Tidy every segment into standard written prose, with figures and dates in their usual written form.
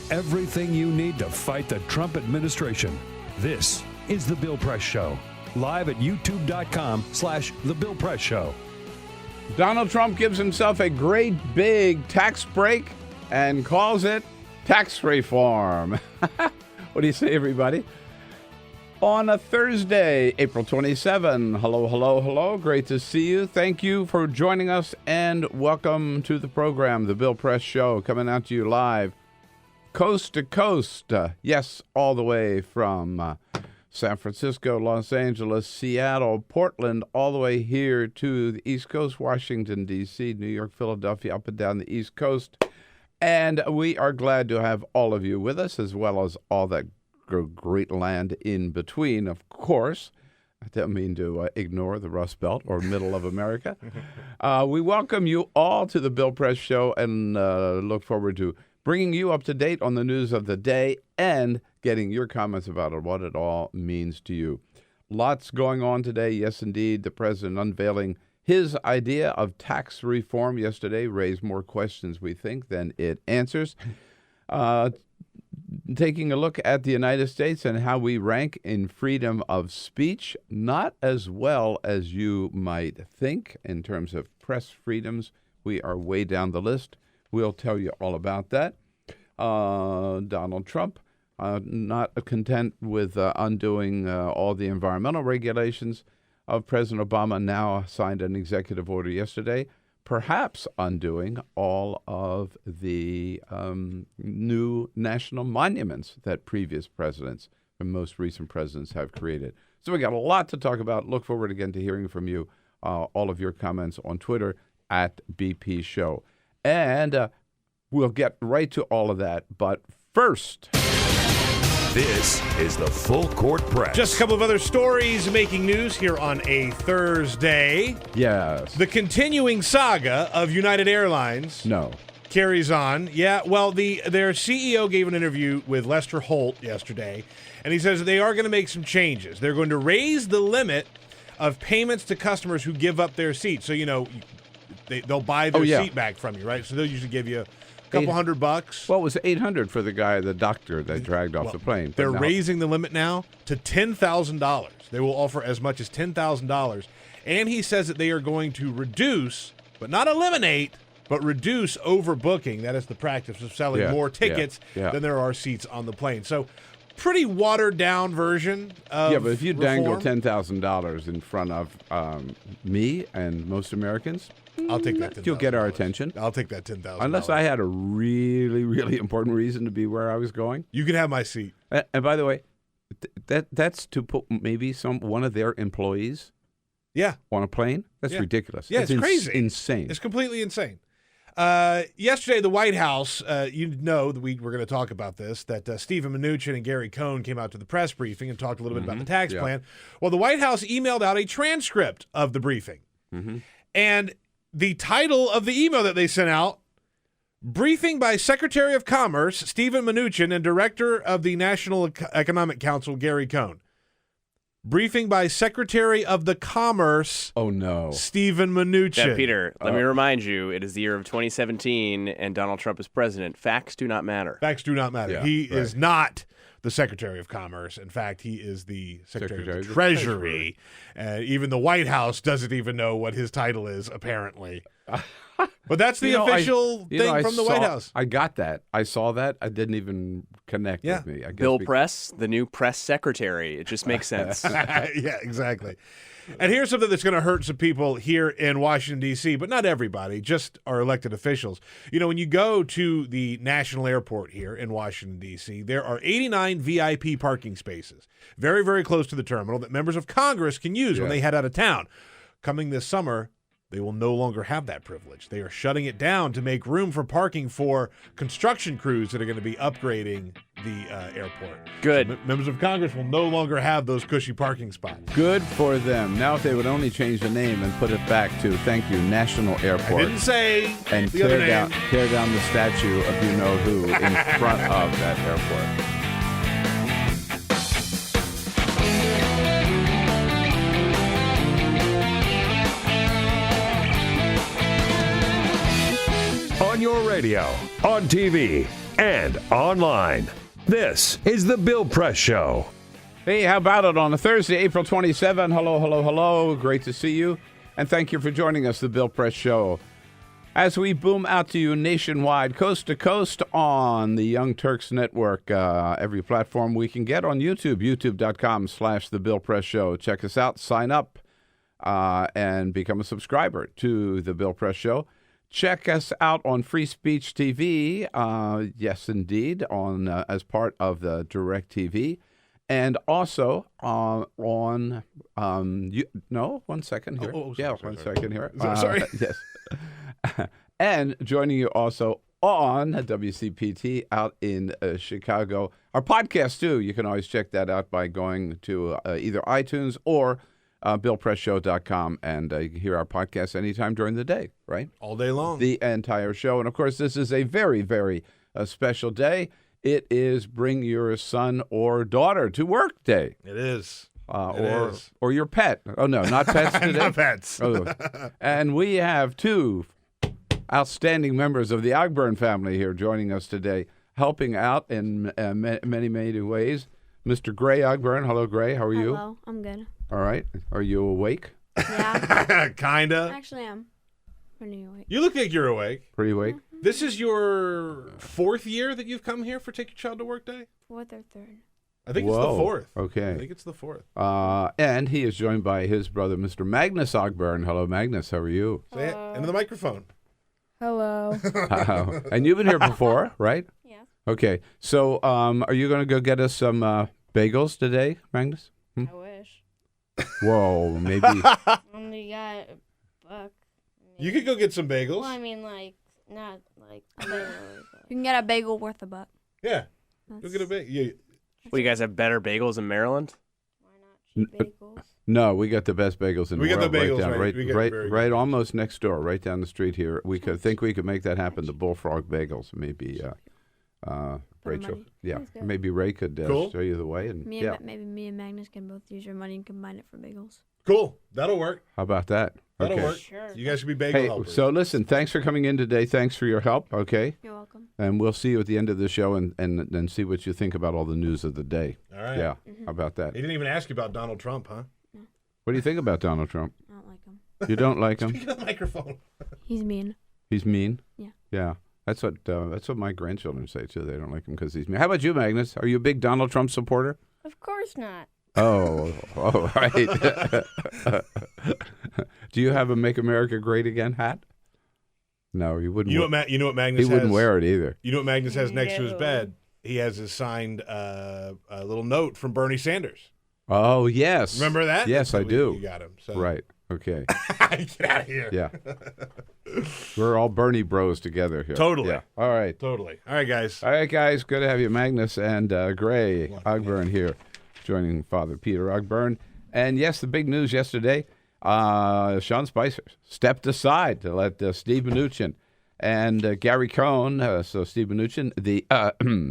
everything you need to fight the Trump administration. This is The Bill Press Show, live at youtube.com/The Bill Press Show. Donald Trump gives himself a great big tax break and calls it tax reform. What do you say, everybody? On a Thursday, April 27. Hello. Great to see you. Thank you for joining us, and welcome to the program, The Bill Press Show, coming out to you live, coast to coast. Yes, all the way from San Francisco, Los Angeles, Seattle, Portland, all the way here to the East Coast, Washington, D.C., New York, Philadelphia, up and down the East Coast. And we are glad to have all of you with us, as well as all that great land in between, of course. I don't mean to ignore the Rust Belt or middle of America. We welcome you all to the Bill Press Show and look forward to bringing you up to date on the news of the day and getting your comments about what it all means to you. Lots going on today. Yes, indeed. The president unveiling his idea of tax reform yesterday raised more questions, we think, than it answers. Taking a look at the United States and how we rank in freedom of speech, not as well as you might think in terms of press freedoms. We are way down the list. We'll tell you all about that. Donald Trump, not content with undoing all the environmental regulations of President Obama, now signed an executive order yesterday, perhaps undoing all of the new national monuments that previous presidents and most recent presidents have created. So we got a lot to talk about. Look forward again to hearing from you, all of your comments on Twitter at BP Show. And we'll get right to all of that. But first, this is the Full Court Press. Just a couple of other stories making news here on a Thursday. yes. The continuing saga of United Airlines carries on. Yeah, well, their CEO gave an interview with Lester Holt yesterday, and he says they are going to make some changes. They're going to raise the limit of payments to customers who give up their seats. So, they'll buy their seat back from you, right? So they'll usually give you a couple $100. Well, it was $800 for the guy, the doctor that dragged off the plane. They're raising the limit now to $10,000. They will offer as much as $10,000. And he says that they are going to reduce, but not eliminate, but reduce overbooking. That is the practice of selling more tickets than there are seats on the plane. So pretty watered-down version of but if you dangle reform. $10,000 in front of me and most Americans, I'll take that $10,000. You'll get our attention. I'll take that $10,000. Unless I had a really, really important reason to be where I was going. You can have my seat. And by the way, that's to put maybe one of their employees on a plane? That's ridiculous. Yeah, it's crazy. Insane. It's completely insane. Yesterday, the White House, we're going to talk about this, that Stephen Mnuchin and Gary Cohn came out to the press briefing and talked a little bit about the tax plan. Well, the White House emailed out a transcript of the briefing. And the title of the email that they sent out, Briefing by Secretary of Commerce Stephen Mnuchin and Director of the National Economic Council Gary Cohn. Briefing by Secretary of the Commerce Stephen Mnuchin. Yeah, Peter, let me remind you, it is the year of 2017 and Donald Trump is president. Facts do not matter. Facts do not matter. Yeah, he is not the Secretary of Commerce. In fact, he is the Secretary of the Treasury. Even the White House doesn't even know what his title is, apparently. But that's the official thing from the White House. I got that. I saw that. I didn't even connect with me. I guess Bill Press, the new press secretary. It just makes sense. Yeah, exactly. And here's something that's going to hurt some people here in Washington, D.C., but not everybody, just our elected officials. When you go to the national airport here in Washington, D.C., there are 89 VIP parking spaces, very, very close to the terminal, that members of Congress can use when they head out of town. Coming this summer, they will no longer have that privilege. They are shutting it down to make room for parking for construction crews that are going to be upgrading the airport. Good. So members of Congress will no longer have those cushy parking spots. Good for them. Now, if they would only change the name and put it back to, thank you, National Airport. I didn't say and the other name. tear down the statue of you-know-who in front of that airport. On your radio, on TV, and online. This is The Bill Press Show. Hey, how about it on a Thursday, April 27? Hello, hello, hello. Great to see you. And thank you for joining us, The Bill Press Show. As we boom out to you nationwide, coast to coast on the Young Turks Network, every platform we can get on YouTube, youtube.com/The Bill Press Show. Check us out, sign up, and become a subscriber to The Bill Press Show. Check us out on Free Speech TV, yes, indeed, on as part of the DirecTV. And also on, one second here. One second here. Sorry. Yes. And joining you also on WCPT out in Chicago. Our podcast, too. You can always check that out by going to either iTunes or BillPressShow.com and hear our podcast anytime during the day, right? All day long. The entire show. And, of course, this is a very, very special day. It is Bring Your Son or Daughter to Work Day. It is. Or your pet. Oh, no, not pets today. Not pets. Oh. And we have two outstanding members of the Ogburn family here joining us today, helping out in many, many ways. Mr. Gray Ogburn. Hello, Gray. How are you? Hello, I'm good. All right. Are you awake? Yeah, Kinda. actually, I'm pretty awake. You look like you're awake. Pretty awake? This is your fourth year that you've come here for Take Your Child to Work Day? Fourth or third? I think it's the fourth. Okay. I think it's the fourth. And he is joined by his brother, Mr. Magnus Ogburn. Hello, Magnus. How are you? Say it into the microphone. Hello. And you've been here before, right? Yeah. Okay. So are you going to go get us some bagels today, Magnus? I wish. Whoa, maybe. Only got a buck. You could go get some bagels. Well, I mean, like, not like literally. You can get a bagel worth $1. Yeah. Go get a bagel. Yeah. Well, you guys have better bagels in Maryland? Why not cheap bagels? No, we got the best bagels in We the got world. the bagels, right down, right. We got very good right, bagels. almost next door, right down the street here. We think we could make that happen. The Bullfrog Bagels, maybe. Rachel, money. yeah, Sounds good. maybe Ray could Cool. show you the way. And Me yeah, and maybe me and Magnus can both use your money and combine it for bagels. Cool. That'll work. how about that? That'll Okay. work. Sure. You guys should be bagel Hey, helpers. so listen, thanks for coming in today. Thanks for your help. Okay, You're welcome. and we'll see you at the end of the show and see what you think about all the news of the day. All right. Yeah, how about that? He didn't even ask you about Donald Trump, huh? What do you think about Donald Trump? I don't like him. You don't like him? Speak into the microphone. He's mean. He's mean. Yeah. Yeah. That's what my grandchildren say too. They don't like him because he's mean. How about you, Magnus? Are you a big Donald Trump supporter? Of course not. Oh, right. Do you have a "Make America Great Again" hat? No, you wouldn't. You know what Magnus he has? wouldn't wear it either. You know what Magnus has next to his No. bed? He has a signed a little note from Bernie Sanders. Oh, yes. Remember that? Yes, I do. You got him. So. Right. Okay. Get out of here. Yeah. We're all Bernie bros together here. Totally. Yeah. All right. Totally. All right, guys. All right, guys. Good to have you, Magnus and Gray Ogburn here, joining Father Peter Ogburn. And yes, the big news yesterday, Sean Spicer stepped aside to let Steve Mnuchin and Gary Cohn, so Steve Mnuchin, the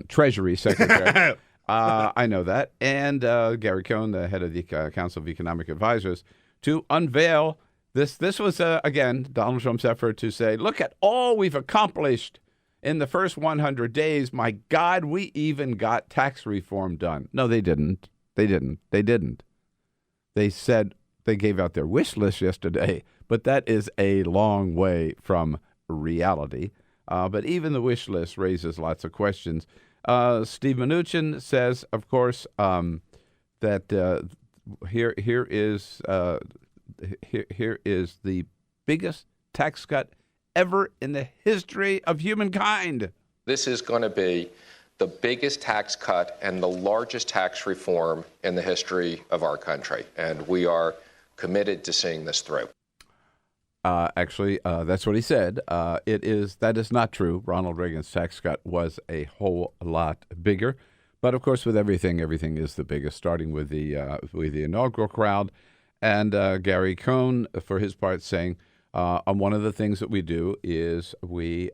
Treasury Secretary, I know that, and Gary Cohn, the head of the Council of Economic Advisors, to unveil this. This was, again, Donald Trump's effort to say, look at all we've accomplished in the first 100 days. My God, we even got tax reform done. No, they didn't. They didn't. They said they gave out their wish list yesterday, but that is a long way from reality. But even the wish list raises lots of questions. Steve Mnuchin says, of course, that here is the biggest tax cut ever in the history of humankind. This is going to be the biggest tax cut and the largest tax reform in the history of our country, and we are committed to seeing this through. Actually, that's what he said. That is not true. Ronald Reagan's tax cut was a whole lot bigger, but of course, with everything is the biggest. Starting with the inaugural crowd, and Gary Cohn, for his part, saying, one of the things that we do is we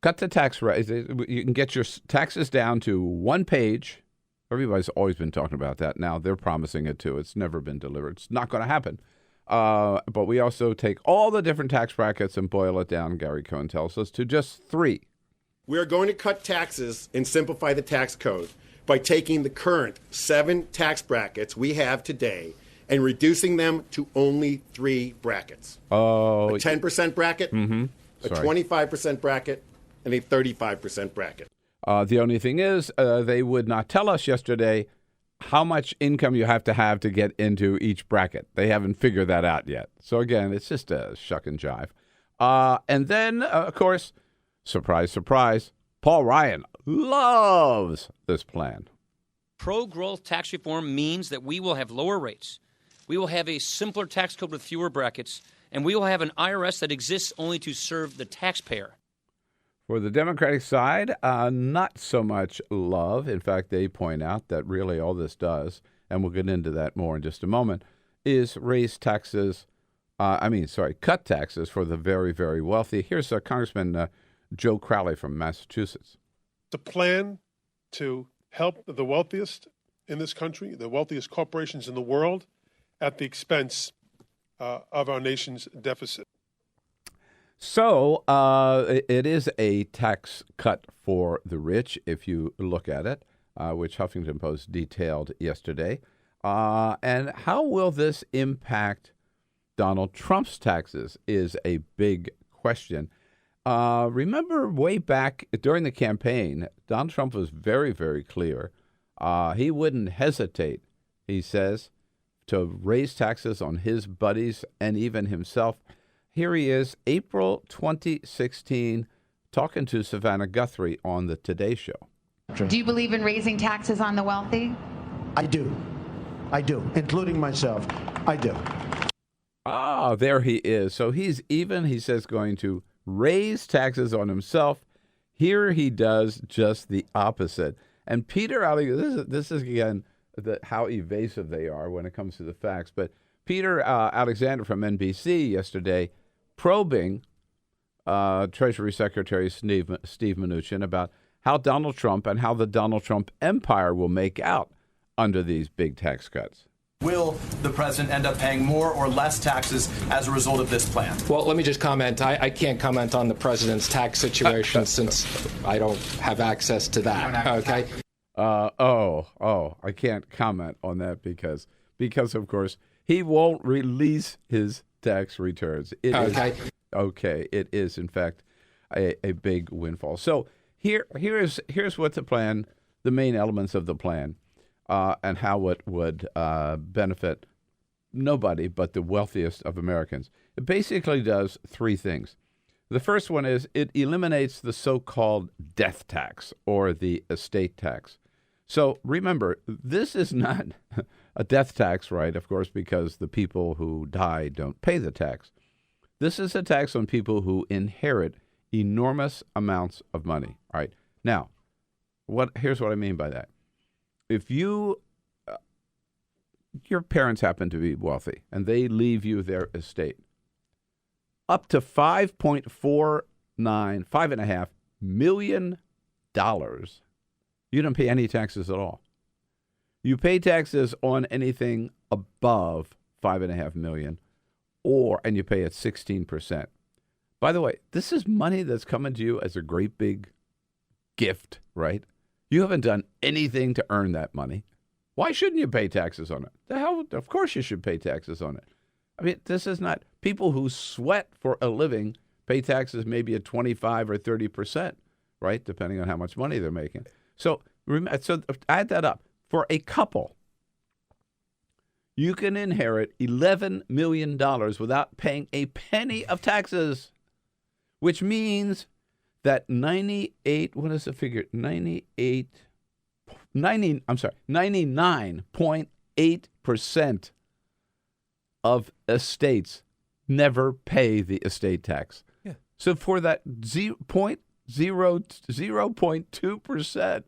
cut the tax rate. You can get your taxes down to one page. Everybody's always been talking about that. Now they're promising it too. It's never been delivered. It's not going to happen. But we also take all the different tax brackets and boil it down, Gary Cohn tells us, to just 3. We are going to cut taxes and simplify the tax code by taking the current 7 tax brackets we have today and reducing them to only 3 brackets. Oh, a 10% bracket, a 25% bracket, and a 35% bracket. The only thing is, they would not tell us yesterday how much income you have to get into each bracket. They haven't figured that out yet. So again, it's just a shuck and jive. And then, of course, surprise, surprise, Paul Ryan loves this plan. Pro-growth tax reform means that we will have lower rates. We will have a simpler tax code with fewer brackets, and we will have an IRS that exists only to serve the taxpayer. For the Democratic side, not so much love. In fact, they point out that really all this does, and we'll get into that more in just a moment, is raise taxes, cut taxes for the very, very wealthy. Here's Congressman Joe Crowley from Massachusetts. The plan to help the wealthiest in this country, the wealthiest corporations in the world, at the expense of our nation's deficit. So it is a tax cut for the rich, if you look at it, which Huffington Post detailed yesterday. And how will this impact Donald Trump's taxes is a big question. Remember way back during the campaign, Donald Trump was very, very clear. He wouldn't hesitate, he says, to raise taxes on his buddies and even himself. Here he is, April 2016, talking to Savannah Guthrie on the Today Show. Do you believe in raising taxes on the wealthy? I do, including myself. I do. Ah, there he is. So he's even, he says, going to raise taxes on himself. Here he does just the opposite. And Peter Alexander, this is again how evasive they are when it comes to the facts. But Peter Alexander from NBC yesterday probing Treasury Secretary Steve Mnuchin about how Donald Trump and how the Donald Trump empire will make out under these big tax cuts. Will the president end up paying more or less taxes as a result of this plan? Well, let me just comment. I can't comment on the president's tax situation since I don't have access to that. Okay. I can't comment on that because of course he won't release his tax returns. It is in fact a big windfall. So here's what the plan, the main elements of the plan. And how it would benefit nobody but the wealthiest of Americans. It basically does 3 things. The first one is it eliminates the so-called death tax or the estate tax. So remember, this is not a death tax, right? Of course, because the people who die don't pay the tax. This is a tax on people who inherit enormous amounts of money. All right. Now, here's what I mean by that. If your parents happen to be wealthy and they leave you their estate, up to $5.5 million, you don't pay any taxes at all. You pay taxes on anything above $5.5 million, and you pay at 16%. By the way, this is money that's coming to you as a great big gift, right? You haven't done anything to earn that money. Why shouldn't you pay taxes on it? The hell, of course you should pay taxes on it. I mean, this is not people who sweat for a living pay taxes maybe at 25 or 30%, right? Depending on how much money they're making. So add that up. For a couple, you can inherit $11 million without paying a penny of taxes, which means that 99.8% of estates never pay the estate tax. Yeah. So for that 0.2%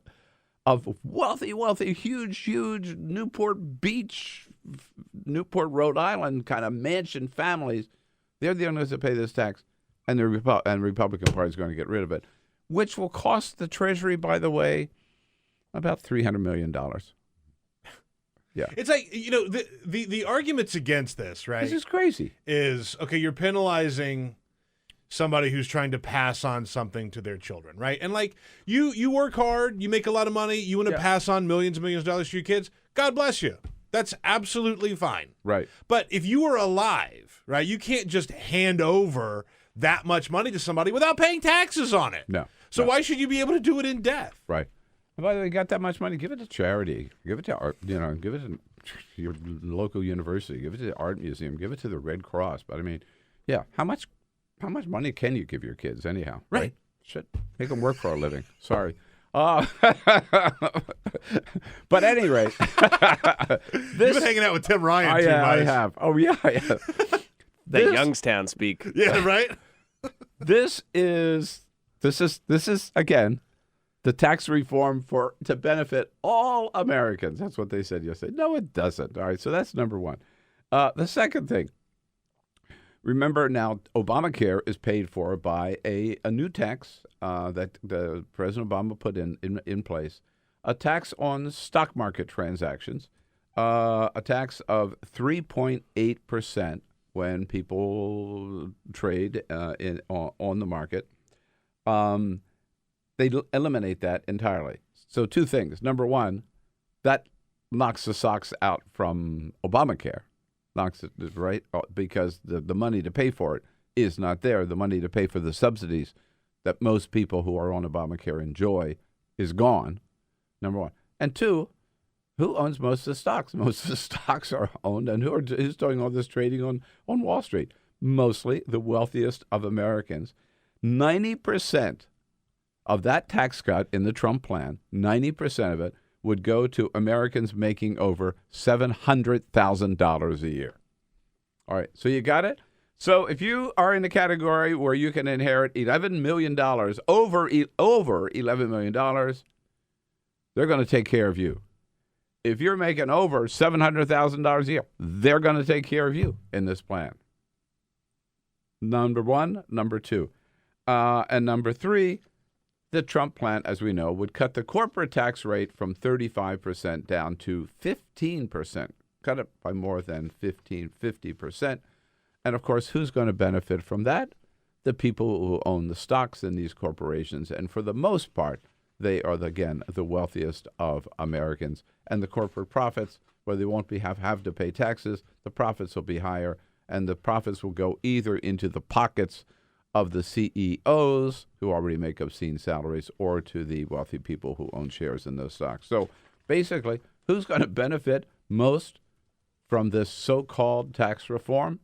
of wealthy, huge Newport Beach, Newport, Rhode Island kind of mansion families, they're the only ones that pay this tax. And the Republican Party is going to get rid of it, which will cost the Treasury, by the way, about $300 million. Yeah, it's like the arguments against this, right? This is crazy. Is okay. You're penalizing somebody who's trying to pass on something to their children, right? And like you work hard, you make a lot of money, you want to pass on millions and millions of dollars to your kids. God bless you. That's absolutely fine. Right. But if you were alive, right, you can't just hand over that much money to somebody without paying taxes on it. No. So why should you be able to do it in death? Right. And by the way, you got that much money, give it to charity. Give it to art, give it to your local university. Give it to the art museum. Give it to the Red Cross. But I mean, how much money can you give your kids anyhow? Right. Shit. Make them work for a living. Sorry. But at any rate, you've been hanging out with Tim Ryan too much. I have. Oh yeah, I have. That Youngstown speak. Yeah, right. This is again the tax reform to benefit all Americans. That's what they said yesterday. No, it doesn't. All right, so that's number one. The second thing. Remember now, Obamacare is paid for by a new tax that the President Obama put in place, a tax on stock market transactions, a tax of 3.8% when people trade on the market. They eliminate that entirely. So two things. Number one, that knocks the socks out from Obamacare. Knocks it right because the money to pay for it is not there. The money to pay for the subsidies that most people who are on Obamacare enjoy is gone. Number one, and two, who owns most of the stocks? Most of the stocks are owned, and who's doing all this trading on Wall Street? Mostly the wealthiest of Americans. 90% of that tax cut in the Trump plan, 90% of it would go to Americans making over $700,000 a year. All right, so you got it? So if you are in the category where you can inherit $11 million, over $11 million, they're going to take care of you. If you're making over $700,000 a year, they're going to take care of you in this plan. Number one. Number two. And number three, the Trump plan, as we know, would cut the corporate tax rate from 35% down to 15%, cut it by more than 50%. And, of course, who's going to benefit from that? The people who own the stocks in these corporations. And for the most part, they are, again, the wealthiest of Americans. And the corporate profits, where they won't have to pay taxes, the profits will be higher, and the profits will go either into the pockets of the CEOs, who already make obscene salaries, or to the wealthy people who own shares in those stocks. So basically, who's going to benefit most from this so-called tax reform?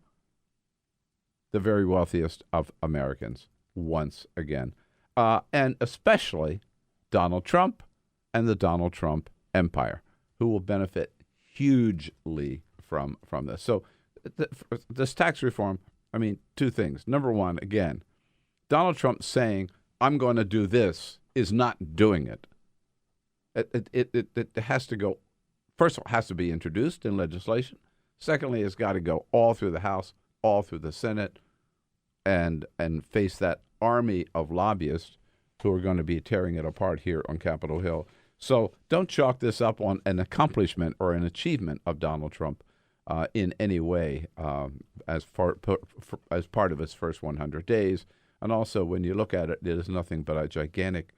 The very wealthiest of Americans, once again. And especially Donald Trump and the Donald Trump empire, who will benefit hugely from this. So this tax reform, I mean, two things. Number one, again, Donald Trump saying, I'm going to do this, is not doing it. It has to go, first of all, it has to be introduced in legislation. Secondly, it's got to go all through the House, all through the Senate, and face that army of lobbyists who are going to be tearing it apart here on Capitol Hill. So don't chalk this up on an accomplishment or an achievement of Donald Trump in any way as part of his first 100 days. And also, when you look at it, it is nothing but a gigantic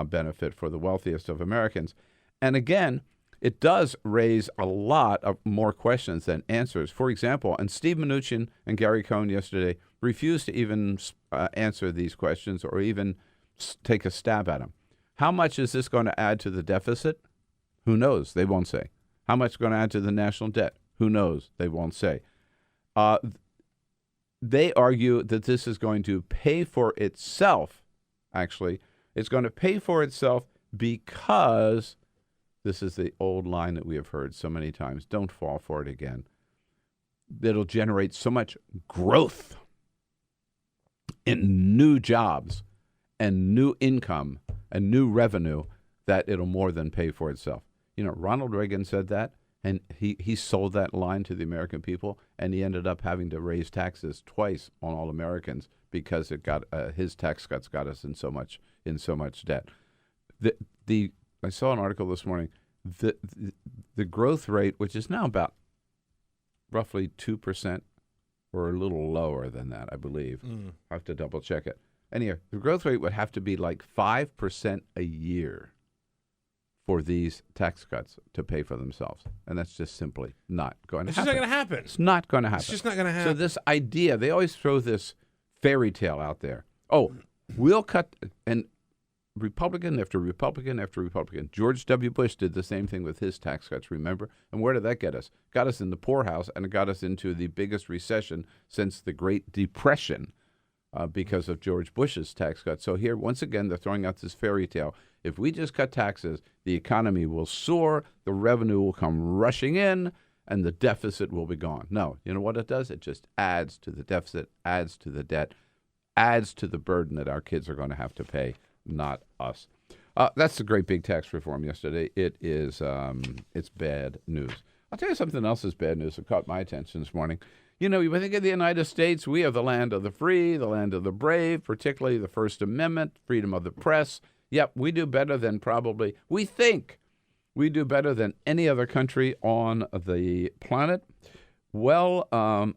benefit for the wealthiest of Americans. And again, it does raise a lot of more questions than answers. For example, and Steve Mnuchin and Gary Cohn yesterday refused to even answer these questions or even take a stab at them. How much is this going to add to the deficit? Who knows? They won't say. How much is going to add to the national debt? Who knows? They won't say. They argue that this is going to pay for itself. Actually, it's going to pay for itself because this is the old line that we have heard so many times. Don't fall for it again. It'll generate so much growth in new jobs and new income and new revenue that it'll more than pay for itself. You know, Ronald Reagan said that. And he sold that line to the American people, and he ended up having to raise taxes twice on all Americans because it got his tax cuts got us in so much debt. I saw an article this morning. The growth rate, which is now about roughly 2%, or a little lower than that, I believe. I have to double check it. Anyway, the growth rate would have to be like 5% a year for these tax cuts to pay for themselves. And that's just simply not going to happen. It's just not going to happen. It's not going to happen. It's just not going to happen. So this idea, they always throw this fairy tale out there. Oh, we'll cut, and Republican after Republican after Republican. George W. Bush did the same thing with his tax cuts, remember? And where did that get us? Got us in the poorhouse, and it got us into the biggest recession since the Great Depression because of George Bush's tax cuts. So here, once again, they're throwing out this fairy tale. If we just cut taxes, the economy will soar, the revenue will come rushing in, and the deficit will be gone. No, you know what it does? It just adds to the deficit, adds to the debt, adds to the burden that our kids are going to have to pay, not us. That's the great big tax reform yesterday. It is, it's bad news. I'll tell you something else is bad news that caught my attention this morning. You know, you think of the United States, we are the land of the free, the land of the brave, particularly the First Amendment, freedom of the press. Yep, we do better than probably, we think we do better than any other country on the planet. Well,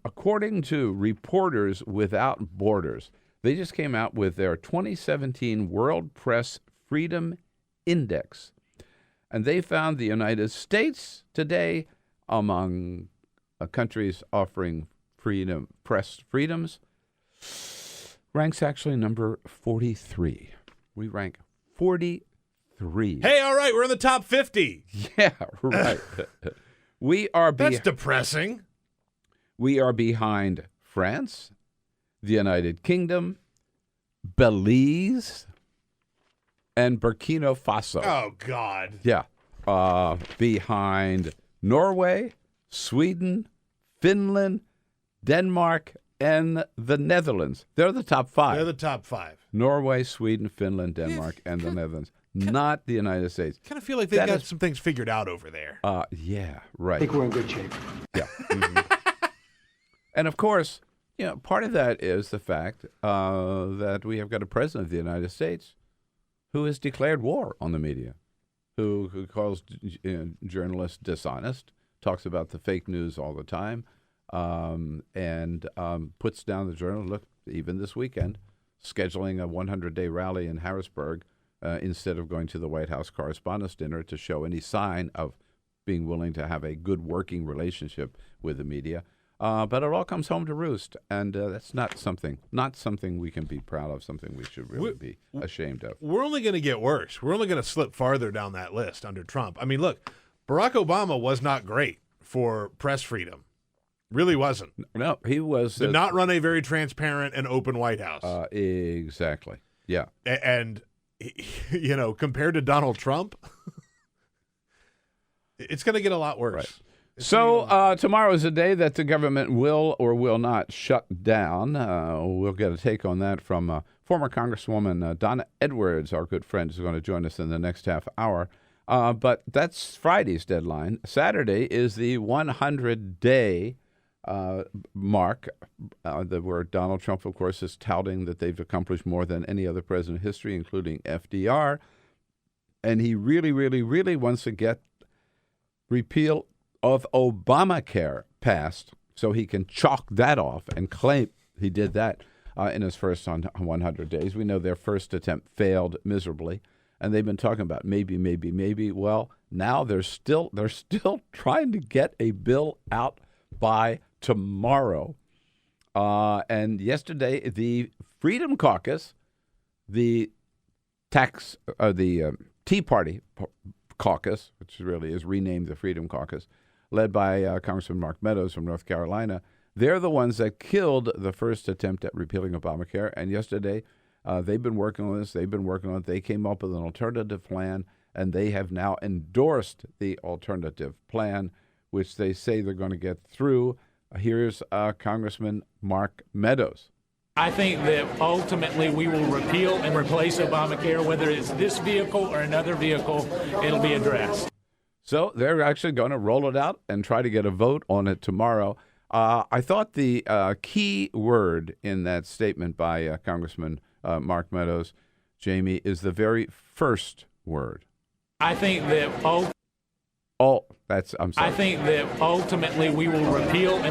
according to Reporters Without Borders, they just came out with their 2017 World Press Freedom Index. And they found the United States today among countries offering press freedoms ranks actually number 43. We rank 43. Hey, all right, we're in the top 50. Yeah, right. We are That's depressing. We are behind France, the United Kingdom, Belize, and Burkina Faso. Oh, God. Yeah. Behind Norway, Sweden, Finland, Denmark, and the Netherlands. They're the top 5. They're the top 5. Norway, Sweden, Finland, Denmark, and the Netherlands. Not the United States. Kind of feel like they've got some things figured out over there. Yeah, right. I think we're in good shape. Yeah. And of course, you know, part of that is the fact that we have got a president of the United States who has declared war on the media, who calls journalists dishonest, talks about the fake news all the time, and puts down the journal. Look, even this weekend, scheduling a 100-day rally in Harrisburg instead of going to the White House Correspondents' Dinner to show any sign of being willing to have a good working relationship with the media. But it all comes home to roost, and that's not something we can be proud of, something we should really be ashamed of. We're only going to get worse. We're only going to slip farther down that list under Trump. I mean, look, Barack Obama was not great for press freedom. Really wasn't. No, he was. Did not run a very transparent and open White House. Exactly. Yeah. And, you know, compared to Donald Trump, it's going to get a lot worse. Right. So tomorrow is a day that the government will or will not shut down. We'll get a take on that from former Congresswoman Donna Edwards, our good friend, who's going to join us in the next half hour. But that's Friday's deadline. Saturday is the 100-day mark where Donald Trump, of course, is touting that they've accomplished more than any other president in history, including FDR. And he really, really, really wants to get repeal of Obamacare passed so he can chalk that off and claim he did that in his first 100 days. We know their first attempt failed miserably, and they've been talking about maybe. Well, now they're still trying to get a bill out by tomorrow. And yesterday, the Freedom Caucus, the Tea Party caucus, which really is renamed the Freedom Caucus, led by Congressman Mark Meadows from North Carolina. They're the ones that killed the first attempt at repealing Obamacare. And yesterday, they've been working on this. They've been working on it. They came up with an alternative plan, and they have now endorsed the alternative plan, which they say they're going to get through. Here's Congressman Mark Meadows. I think that ultimately we will repeal and replace Obamacare, whether it's this vehicle or another vehicle, it'll be addressed. So they're actually going to roll it out and try to get a vote on it tomorrow. I thought the key word in that statement by Congressman Mark Meadows, Jamie, is the very first word. I think that I'm sorry. I think that ultimately we will repeal.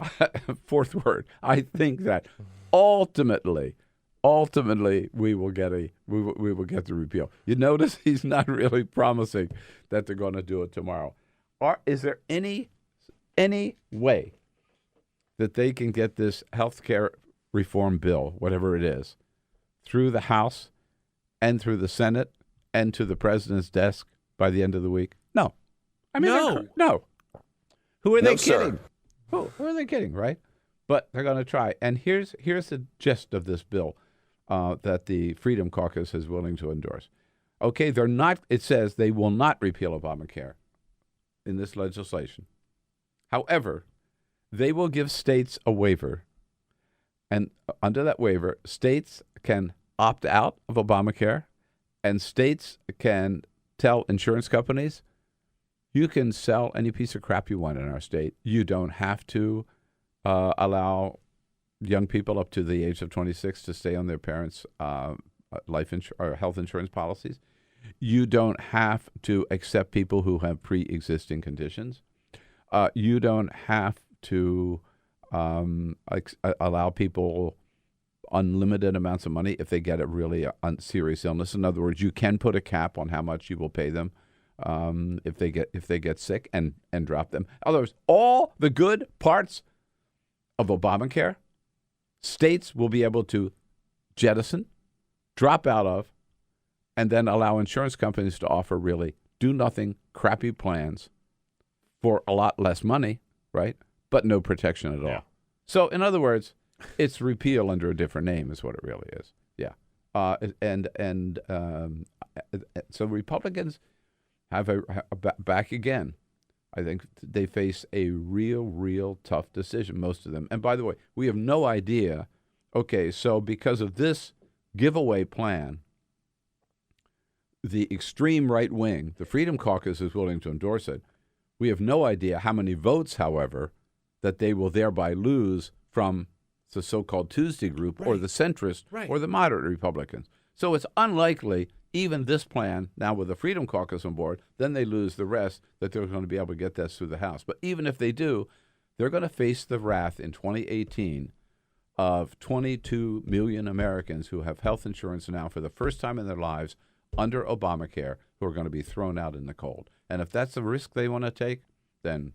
Fourth word. I think that ultimately we will get the repeal. You notice he's not really promising that they're going to do it tomorrow. Or is there any way that they can get this health care reform bill, whatever it is, through the House and through the Senate and to the president's desk by the end of the week? No. I mean, no. Who are they kidding? Who are they kidding, right? But they're going to try. And here's the gist of this bill that the Freedom Caucus is willing to endorse. Okay, they're not. It says they will not repeal Obamacare in this legislation. However, they will give states a waiver, and under that waiver, states can opt out of Obamacare, and states can tell insurance companies, you can sell any piece of crap you want in our state. You don't have to allow young people up to the age of 26 to stay on their parents' or health insurance policies. You don't have to accept people who have pre-existing conditions. You don't have to allow people unlimited amounts of money if they get a really serious illness. In other words, you can put a cap on how much you will pay them if they get sick and drop them. In other words, all the good parts of Obamacare, states will be able to jettison, drop out of, and then allow insurance companies to offer really do-nothing, crappy plans for a lot less money, right? But no protection at all. So, in other words, it's repeal under a different name is what it really is. Yeah. So Republicans have back again. I think they face a real tough decision, most of them. And by the way, we have no idea. Okay, so because of this giveaway plan, the extreme right wing, the Freedom Caucus is willing to endorse it. We have no idea how many votes, however, that they will thereby lose from the so-called Tuesday group or the centrist or the moderate Republicans. So it's unlikely, even this plan, now with the Freedom Caucus on board, then they lose the rest, that they're going to be able to get this through the House. But even if they do, they're going to face the wrath in 2018 of 22 million Americans who have health insurance now for the first time in their lives under Obamacare who are going to be thrown out in the cold. And if that's the risk they want to take, then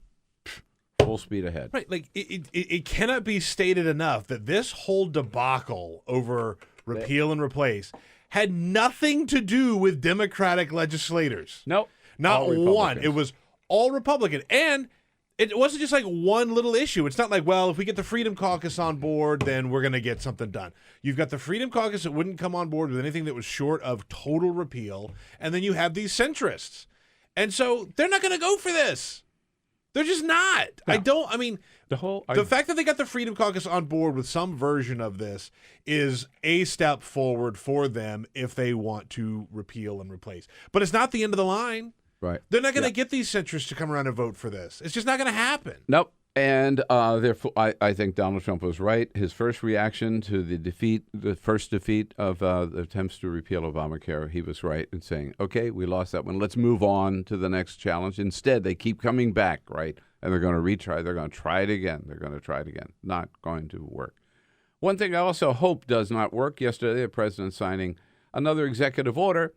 full speed ahead. Right. Like, it cannot be stated enough that this whole debacle over repeal and replace had nothing to do with Democratic legislators. Nope. Not one. It was all Republican. And it wasn't just like one little issue. It's not like, well, if we get the Freedom Caucus on board, then we're going to get something done. You've got the Freedom Caucus that wouldn't come on board with anything that was short of total repeal. And then you have these centrists. And so they're not going to go for this. They're just not. No. The fact that they got the Freedom Caucus on board with some version of this is a step forward for them if they want to repeal and replace. But it's not the end of the line. Right. They're not going to get these centrists to come around and vote for this. It's just not going to happen. Nope. And therefore, I think Donald Trump was right. His first reaction to the first defeat of the attempts to repeal Obamacare, he was right in saying, okay, we lost that one. Let's move on to the next challenge. Instead, they keep coming back, right? And they're going to retry. They're going to try it again. They're going to try it again. Not going to work. One thing I also hope does not work. Yesterday, the president signing another executive order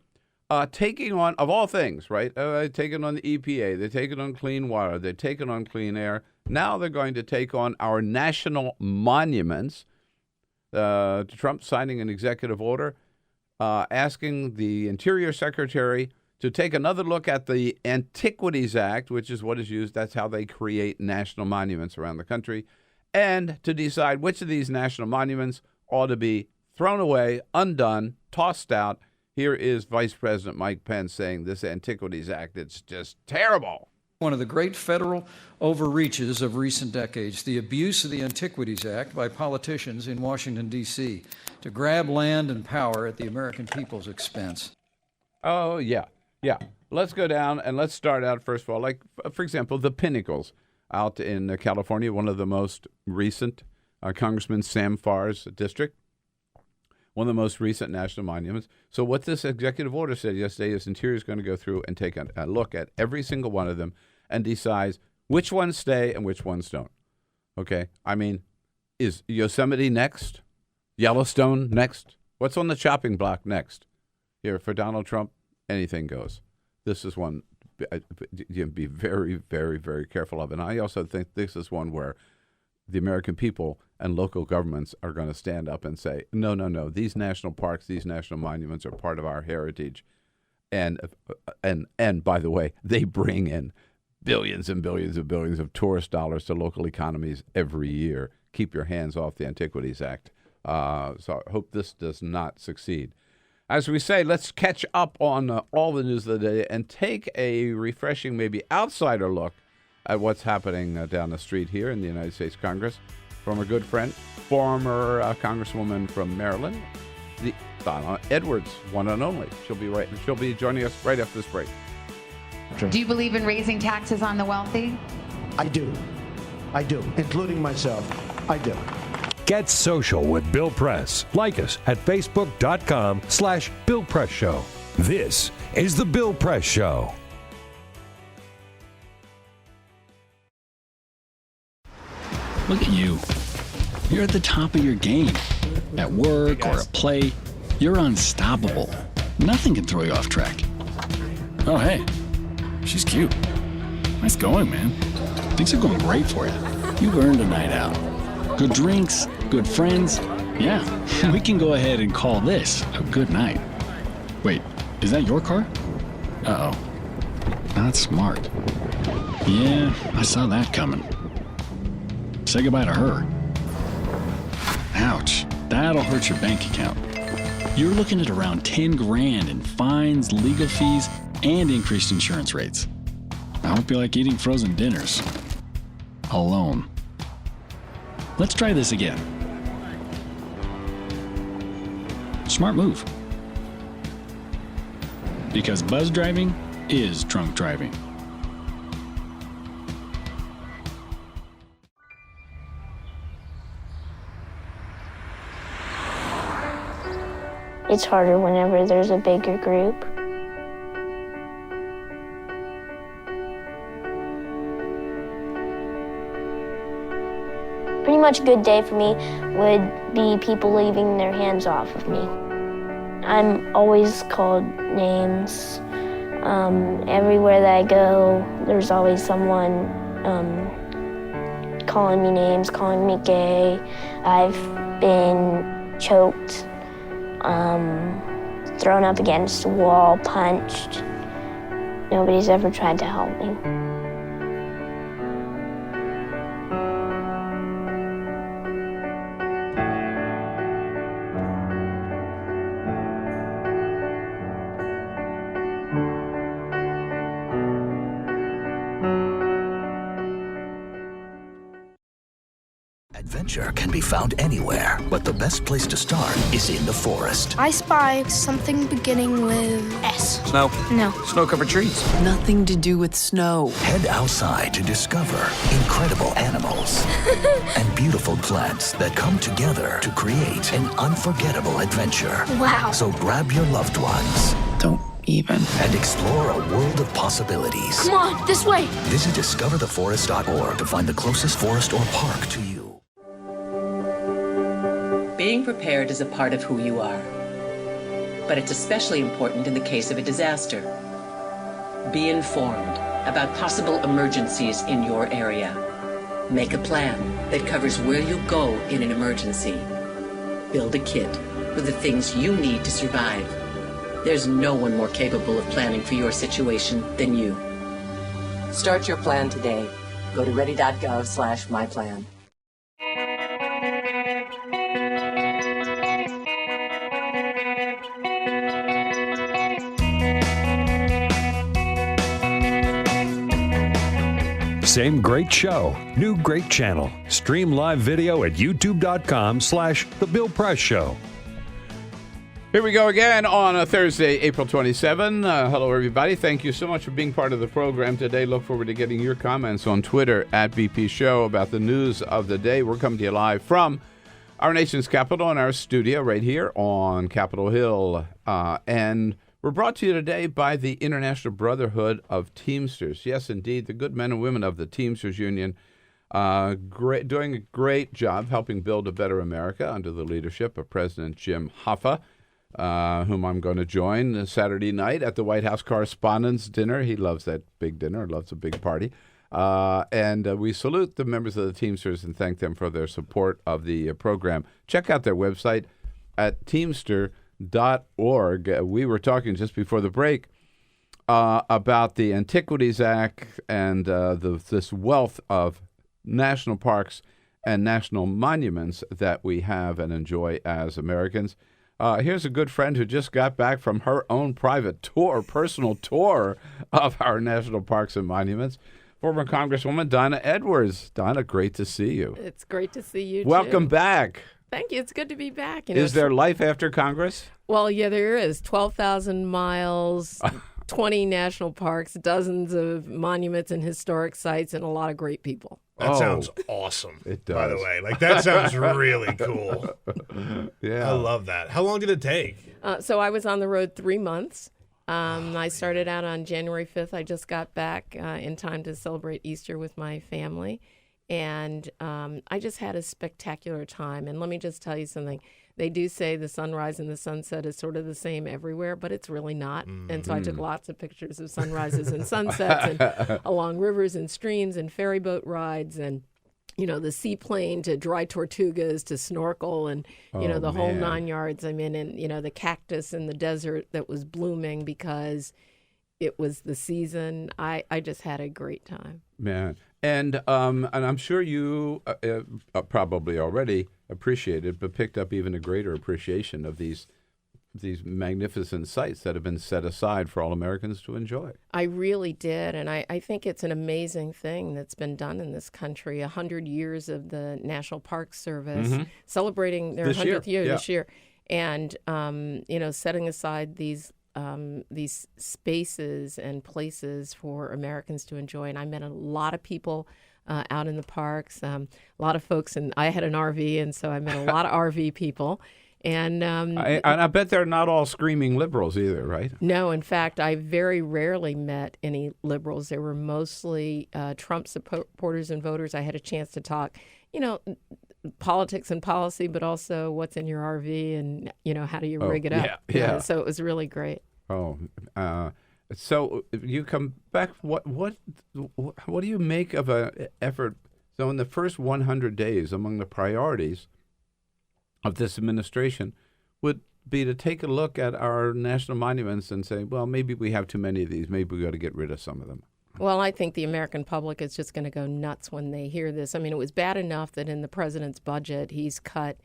taking on, of all things, right? Taking on the EPA. They're taking on clean water. They're taking on clean air. Now they're going to take on our national monuments. Trump signing an executive order asking the Interior Secretary to take another look at the Antiquities Act, which is what is used. That's how they create national monuments around the country, and to decide which of these national monuments ought to be thrown away, undone, tossed out. Here is Vice President Mike Pence saying this Antiquities Act, it's just terrible. One of the great federal overreaches of recent decades, the abuse of the Antiquities Act by politicians in Washington, D.C. to grab land and power at the American people's expense. Oh, yeah. Let's go down and let's start out, first of all, like, for example, the Pinnacles out in California, one of the most recent, Congressman Sam Farr's district, one of the most recent national monuments. So what this executive order said yesterday is Interior is going to go through and take a look at every single one of them and decides which ones stay and which ones don't. Okay? I mean, is Yosemite next? Yellowstone next? What's on the chopping block next? Here, for Donald Trump, anything goes. This is one you be very, very, very careful of. And I also think this is one where the American people and local governments are going to stand up and say, no, these national parks, these national monuments are part of our heritage. And by the way, they bring in billions and billions and billions of tourist dollars to local economies every year. Keep your hands off the Antiquities Act. So I hope this does not succeed. As we say, let's catch up on all the news of the day and take a refreshing, maybe outsider look at what's happening down the street here in the United States Congress from a good friend, former Congresswoman from Maryland, Donna Edwards, one and only. She'll be joining us right after this break. Do you believe in raising taxes on the wealthy? I do, including myself. I do. Get social with Bill Press. Like us at Facebook.com/Bill Press Show. This is The Bill Press Show. Look at you. You're at the top of your game. At work or at play, you're unstoppable. Nothing can throw you off track. Oh, hey. She's cute. Nice going, man. Things are going great for you. You've earned a night out. Good drinks, good friends. Yeah, we can go ahead and call this a good night. Wait, is that your car? Uh-oh. Not smart. Yeah, I saw that coming. Say goodbye to her. Ouch, that'll hurt your bank account. You're looking at around 10 grand in fines, legal fees, and increased insurance rates. I hope you like eating frozen dinners. Alone. Let's try this again. Smart move. Because buzz driving is drunk driving. It's harder whenever there's a bigger group. Pretty much a good day for me would be people leaving their hands off of me. I'm always called names. Everywhere that I go, there's always someone calling me names, calling me gay. I've been choked, thrown up against a wall, punched. Nobody's ever tried to help me. Adventure can be found anywhere, but the best place to start is in the forest. I spy something beginning with S. Snow? No. Snow-covered trees? Nothing to do with snow. Head outside to discover incredible animals and beautiful plants that come together to create an unforgettable adventure. Wow. So grab your loved ones. Don't even. And explore a world of possibilities. Come on, this way. Visit discovertheforest.org to find the closest forest or park to you. Being prepared is a part of who you are, but it's especially important in the case of a disaster. Be informed about possible emergencies in your area. Make a plan that covers where you'll go in an emergency. Build a kit with the things you need to survive. There's no one more capable of planning for your situation than you. Start your plan today. Go to ready.gov/myplan. Same great show, new great channel. Stream live video at youtube.com/The Bill Press Show. Here we go again on a Thursday, April 27. Hello, everybody. Thank you so much for being part of the program today. Look forward to getting your comments on Twitter at BP Show about the news of the day. We're coming to you live from our nation's capital in our studio right here on Capitol Hill. And We're brought to you today by the International Brotherhood of Teamsters. Yes, indeed, the good men and women of the Teamsters Union doing a great job helping build a better America under the leadership of President Jim Hoffa, whom I'm going to join Saturday night at the White House Correspondent's dinner. He loves that big dinner, loves a big party. And we salute the members of the Teamsters and thank them for their support of the program. Check out their website at teamster.org. We were talking just before the break about the Antiquities Act and this wealth of national parks and national monuments that we have and enjoy as Americans. Here's a good friend who just got back from her own private tour, personal tour of our national parks and monuments. Former Congresswoman Donna Edwards. Donna, great to see you. It's great to see you, Welcome too. back. Thank you. It's good to be back. Is there life after Congress? Well, yeah, there is. 12,000 miles, 20 national parks, dozens of monuments and historic sites, and a lot of great people. That sounds awesome. It does. By the way, that sounds really cool. Yeah, I love that. How long did it take? So I was on the road 3 months. I started out on January 5th. I just got back in time to celebrate Easter with my family. And I just had a spectacular time. And let me just tell you something. They do say the sunrise and the sunset is sort of the same everywhere, but it's really not. Mm-hmm. And so I took lots of pictures of sunrises and sunsets and along rivers and streams and ferry boat rides and, the seaplane to dry tortugas to snorkel and, the whole 9 yards. I mean, and, the cactus in the desert that was blooming because it was the season. I just had a great time. Man. And I'm sure you probably already appreciated, but picked up even a greater appreciation of these magnificent sites that have been set aside for all Americans to enjoy. I really did, and I think it's an amazing thing that's been done in this country. 100 years of the National Park Service, celebrating their 100th year this year, and setting aside these spaces and places for Americans to enjoy. And I met a lot of people out in the parks, a lot of folks, and I had an RV, and so I met a lot of RV people. And I bet they're not all screaming liberals either, right? No, in fact, I very rarely met any liberals. They were mostly Trump supporters and voters. I had a chance to talk, politics and policy, but also what's in your RV and, how do you rig it up? Yeah. So it was really great. Oh, so you come back. What do you make of an effort? So in the first 100 days, among the priorities of this administration would be to take a look at our national monuments and say, well, maybe we have too many of these. Maybe we got to get rid of some of them. Well, I think the American public is just going to go nuts when they hear this. I mean, it was bad enough that in the president's budget, he's cut,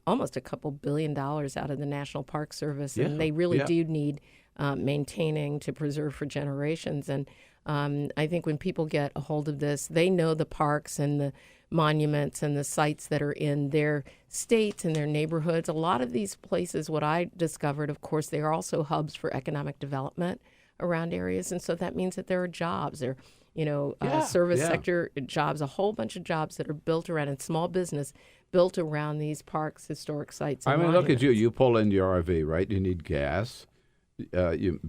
almost a couple $2 billion out of the National Park Service. And they really do need maintaining to preserve for generations. And I think when people get a hold of this, they know the parks and the monuments and the sites that are in their states and their neighborhoods. A lot of these places, what I discovered, of course, they are also hubs for economic development around areas. And so that means that there are jobs. There are, service sector jobs, a whole bunch of jobs that are built around, and small business built around these parks, historic sites. And look at you. You pull in your RV, right? You need gas. You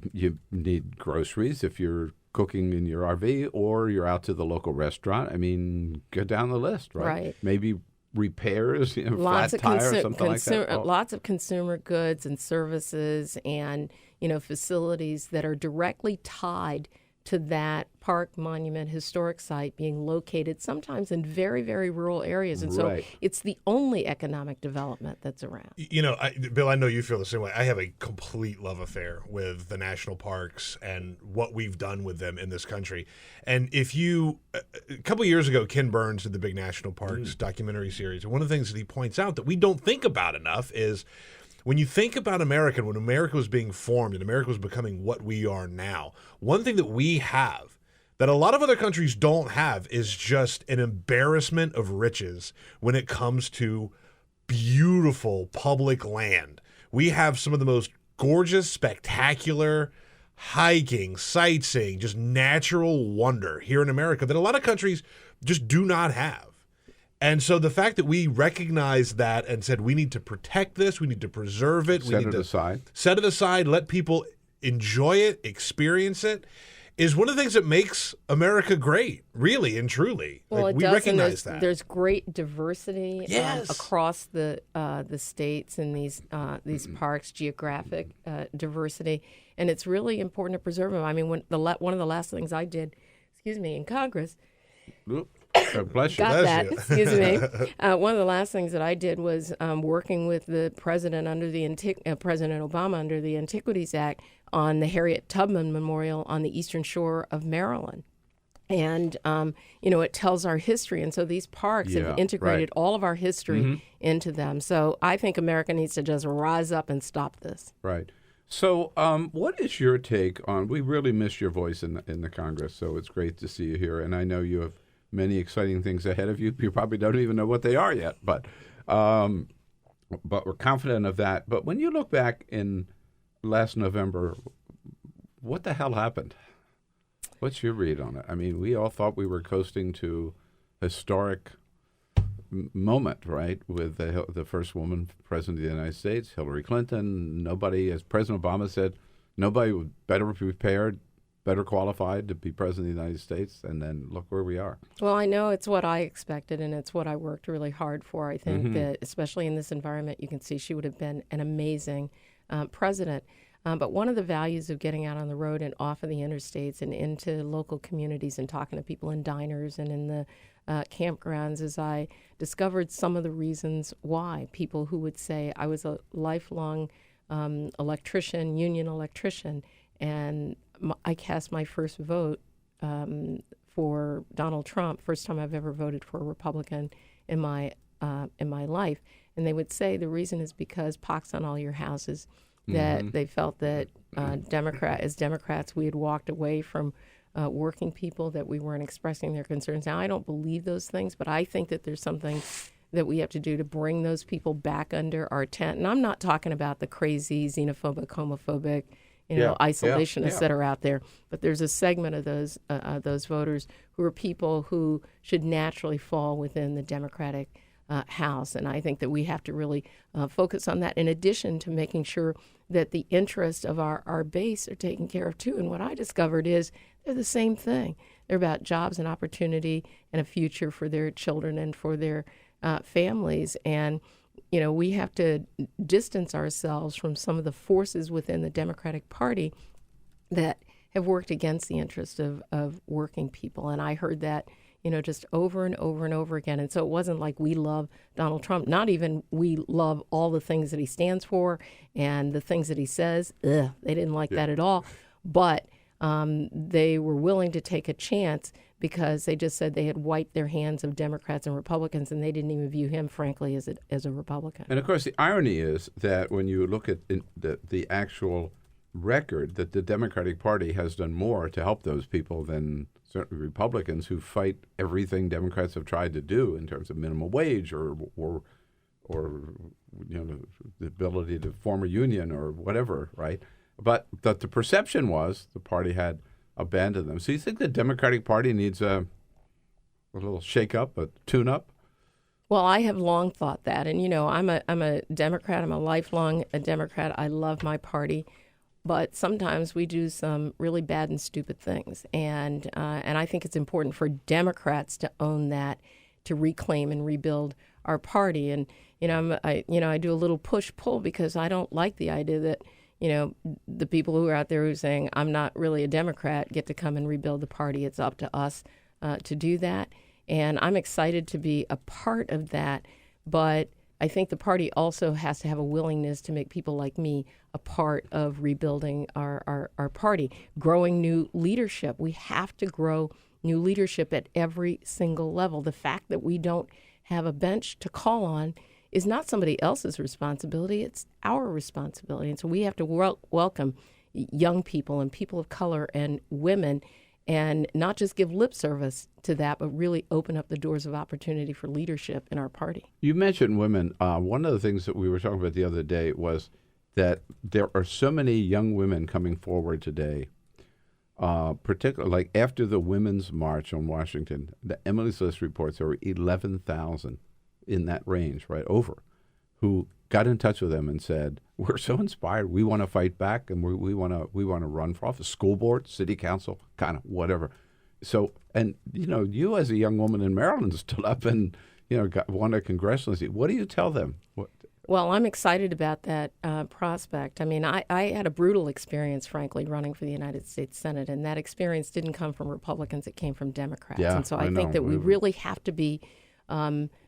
need groceries if you're cooking in your RV, or you're out to the local restaurant. I mean, go down the list, right? Right. Maybe repairs, flat tire or something like that. Oh. Lots of consumer goods and services and, facilities that are directly tied to that park, monument, historic site being located sometimes in very, very rural areas. And so it's the only economic development that's around. Bill, I know you feel the same way. I have a complete love affair with the national parks and what we've done with them in this country. And a couple of years ago, Ken Burns did the Big National Parks documentary series. And one of the things that he points out that we don't think about enough is when you think about America, when America was being formed and America was becoming what we are now, one thing that we have that a lot of other countries don't have is just an embarrassment of riches when it comes to beautiful public land. We have some of the most gorgeous, spectacular hiking, sightseeing, just natural wonder here in America that a lot of countries just do not have. And so the fact that we recognized that and said we need to protect this, we need to preserve it, we need to set it aside, let people enjoy it, experience it, is one of the things that makes America great, really and truly. Well, like, it we does, recognize and that. there's great diversity Yes. across the states and these parks, geographic diversity, and it's really important to preserve them. I mean, one of the last things I did, in Congress. Bless you. Got that. Excuse me. One of the last things that I did was working with the president under the President Obama under the Antiquities Act on the Harriet Tubman Memorial on the Eastern Shore of Maryland. And, it tells our history. And so these parks have integrated all of our history into them. So I think America needs to just rise up and stop this. Right. So what is your take on, we really miss your voice in the Congress, so it's great to see you here. And I know you have many exciting things ahead of you. You probably don't even know what they are yet, but we're confident of that. But when you look back in last November, what the hell happened? What's your read on it? I mean, we all thought we were coasting to historic moment, right, with the first woman president of the United States, Hillary Clinton. Nobody, as President Obama said, nobody was better prepared, better qualified to be president of the United States, and then look where we are. Well, I know it's what I expected, and it's what I worked really hard for. I think that, especially in this environment, you can see she would have been an amazing president. But one of the values of getting out on the road and off of the interstates and into local communities and talking to people in diners and in the campgrounds is I discovered some of the reasons why people who would say, I was a lifelong electrician, union electrician, and I cast my first vote for Donald Trump, first time I've ever voted for a Republican in my life. And they would say the reason is because pox on all your houses, that they felt that as Democrats, we had walked away from working people, that we weren't expressing their concerns. Now, I don't believe those things, but I think that there's something that we have to do to bring those people back under our tent. And I'm not talking about the crazy xenophobic, homophobic, isolationists that are out there, but there's a segment of those voters who are people who should naturally fall within the Democratic House. And I think that we have to really focus on that, in addition to making sure that the interests of our base are taken care of too. And what I discovered is they're the same thing. They're about jobs and opportunity and a future for their children and for their families. And, we have to distance ourselves from some of the forces within the Democratic Party that have worked against the interest of working people. And I heard that just over and over and over again. And so it wasn't like we love Donald Trump, not even we love all the things that he stands for and the things that he says. They didn't like that at all. But they were willing to take a chance because they just said they had wiped their hands of Democrats and Republicans, and they didn't even view him, frankly, as a Republican. And, of course, the irony is that when you look at the actual record, that the Democratic Party has done more to help those people than certainly Republicans who fight everything Democrats have tried to do in terms of minimum wage or the ability to form a union or whatever, right? But the perception was the party had abandoned them. So you think the Democratic Party needs a little shake-up, a tune-up? Well, I have long thought that. And, I'm a Democrat. I'm a lifelong Democrat. I love my party. But sometimes we do some really bad and stupid things, and I think it's important for Democrats to own that, to reclaim and rebuild our party. And I do a little push-pull because I don't like the idea that the people who are out there who are saying I'm not really a Democrat get to come and rebuild the party. It's up to us to do that, and I'm excited to be a part of that. But I think the party also has to have a willingness to make people like me a part of rebuilding our party, growing new leadership. We have to grow new leadership at every single level. The fact that we don't have a bench to call on is not somebody else's responsibility. It's our responsibility. And so we have to welcome young people and people of color and women, and not just give lip service to that, but really open up the doors of opportunity for leadership in our party. You mentioned women. One of the things that we were talking about the other day was that there are so many young women coming forward today, particularly like after the Women's March on Washington. The Emily's List reports there were 11,000 in that range, right, over, who got in touch with them and said, "We're so inspired. We want to fight back, and we want to run for office, school board, city council, kind of whatever." So, and you as a young woman in Maryland stood up and won a congressional seat. What do you tell them? Well, I'm excited about that prospect. I mean, I had a brutal experience, frankly, running for the United States Senate, and that experience didn't come from Republicans; it came from Democrats. Yeah, and so I think that we really have to be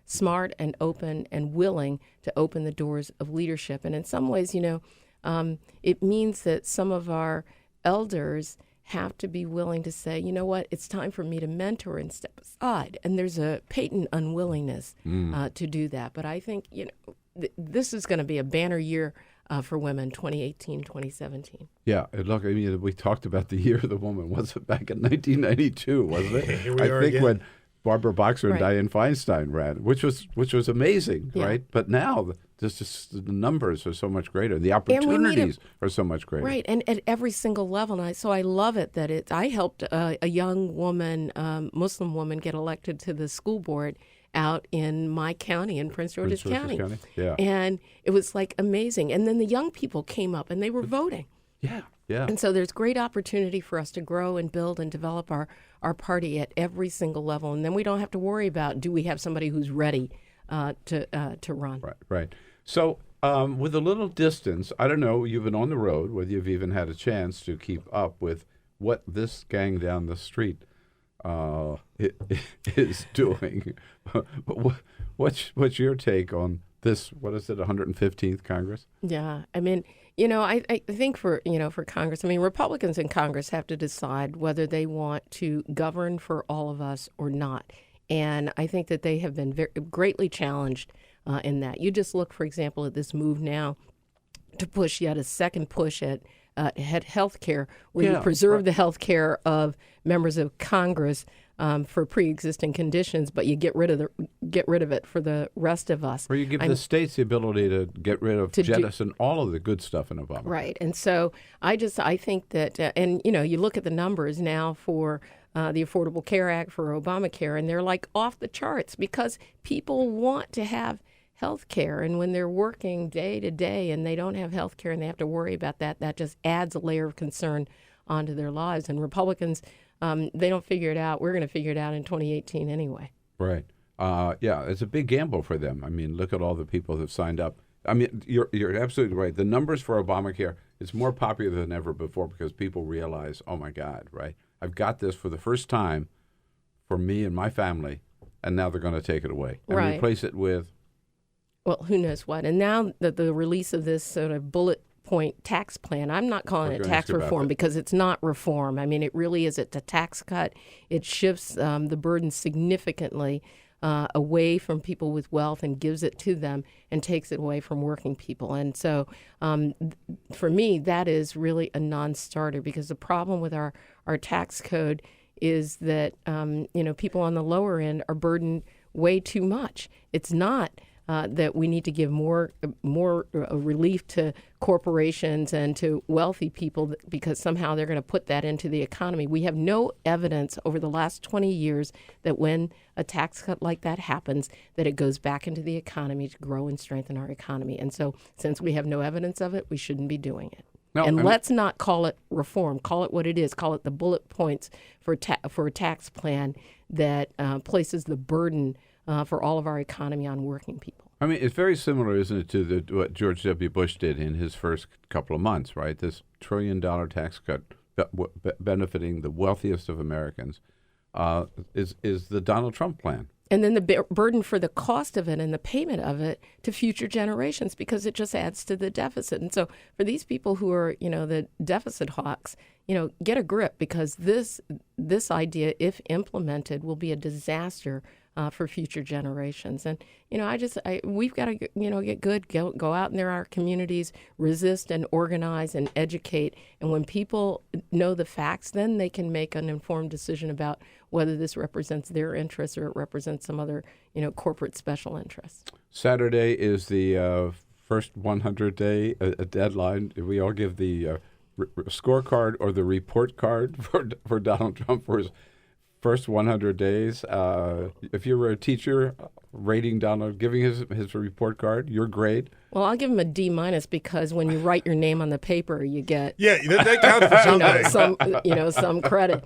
smart and open and willing to open the doors of leadership. And in some ways, it means that some of our elders have to be willing to say, you know what, it's time for me to mentor and step aside. And there's a patent unwillingness to do that. But I think, this is going to be a banner year for women, 2018, 2017. Yeah, look, I mean, we talked about the year of the woman. Was it back in 1992, wasn't it? Here we are again. When Barbara Boxer and Dianne Feinstein ran, which was amazing, right? But now just the numbers are so much greater. The opportunities are so much greater. Right, and at every single level. And so I love it that I helped a young woman, Muslim woman, get elected to the school board out in my county, in Prince George's County. Yeah. And it was like amazing. And then the young people came up and they were voting. Yeah. And so there's great opportunity for us to grow and build and develop our party at every single level. And then we don't have to worry about, do we have somebody who's ready to run? Right. So with a little distance, I don't know, you've been on the road, whether you've even had a chance to keep up with what this gang down the street is doing. What's your take on this? What is it, 115th Congress? Yeah, I mean, I think for Congress, I mean, Republicans in Congress have to decide whether they want to govern for all of us or not. And I think that they have been greatly challenged in that. You just look, for example, at this move now to push yet a second push at health care, where you preserve the health care of members of Congress for pre-existing conditions, but you get rid of it for the rest of us. Or you give the states the ability to get rid of, jettison all of the good stuff in Obama. Right, and so I think that, and you look at the numbers now for the Affordable Care Act, for Obamacare, and they're like off the charts because people want to have health care, and when they're working day to day and they don't have health care and they have to worry about that just adds a layer of concern onto their lives. And Republicans, they don't figure it out. We're going to figure it out in 2018 anyway. Right. It's a big gamble for them. I mean, look at all the people that signed up. I mean, you're absolutely right. The numbers for Obamacare, it's more popular than ever before because people realize, oh my God, right? I've got this for the first time for me and my family, and now they're going to take it away and replace it with, well, who knows what. And now that the release of this sort of bullet point tax plan, I'm not calling it tax reform because it's not reform. I mean, it really is a tax cut. It shifts the burden significantly away from people with wealth and gives it to them and takes it away from working people. And so for me, that is really a non-starter because the problem with our tax code is that, people on the lower end are burdened way too much. It's not that we need to give more relief to corporations and to wealthy people because somehow they're going to put that into the economy. We have no evidence over the last 20 years that when a tax cut like that happens, that it goes back into the economy to grow and strengthen our economy. And so since we have no evidence of it, we shouldn't be doing it. No, let's not call it reform. Call it what it is. Call it the bullet points for a tax plan that places the burden for all of our economy on working people. I mean, it's very similar, isn't it, to what George W. Bush did in his first couple of months, right? This $1 trillion tax cut benefiting the wealthiest of Americans is the Donald Trump plan. And then the burden for the cost of it and the payment of it to future generations because it just adds to the deficit. And so for these people who are, the deficit hawks, get a grip because this idea, if implemented, will be a disaster for future generations. And, we've got to, get good, go out in our communities, resist and organize and educate. And when people know the facts, then they can make an informed decision about whether this represents their interests or it represents some other, corporate special interests. Saturday is the first 100-day deadline. We all give the scorecard or the report card for Donald Trump for his first 100 days. If you were a teacher rating Donald, giving his report card, your grade. Well, I'll give him a D- because when you write your name on the paper, you get that counts for something. some credit.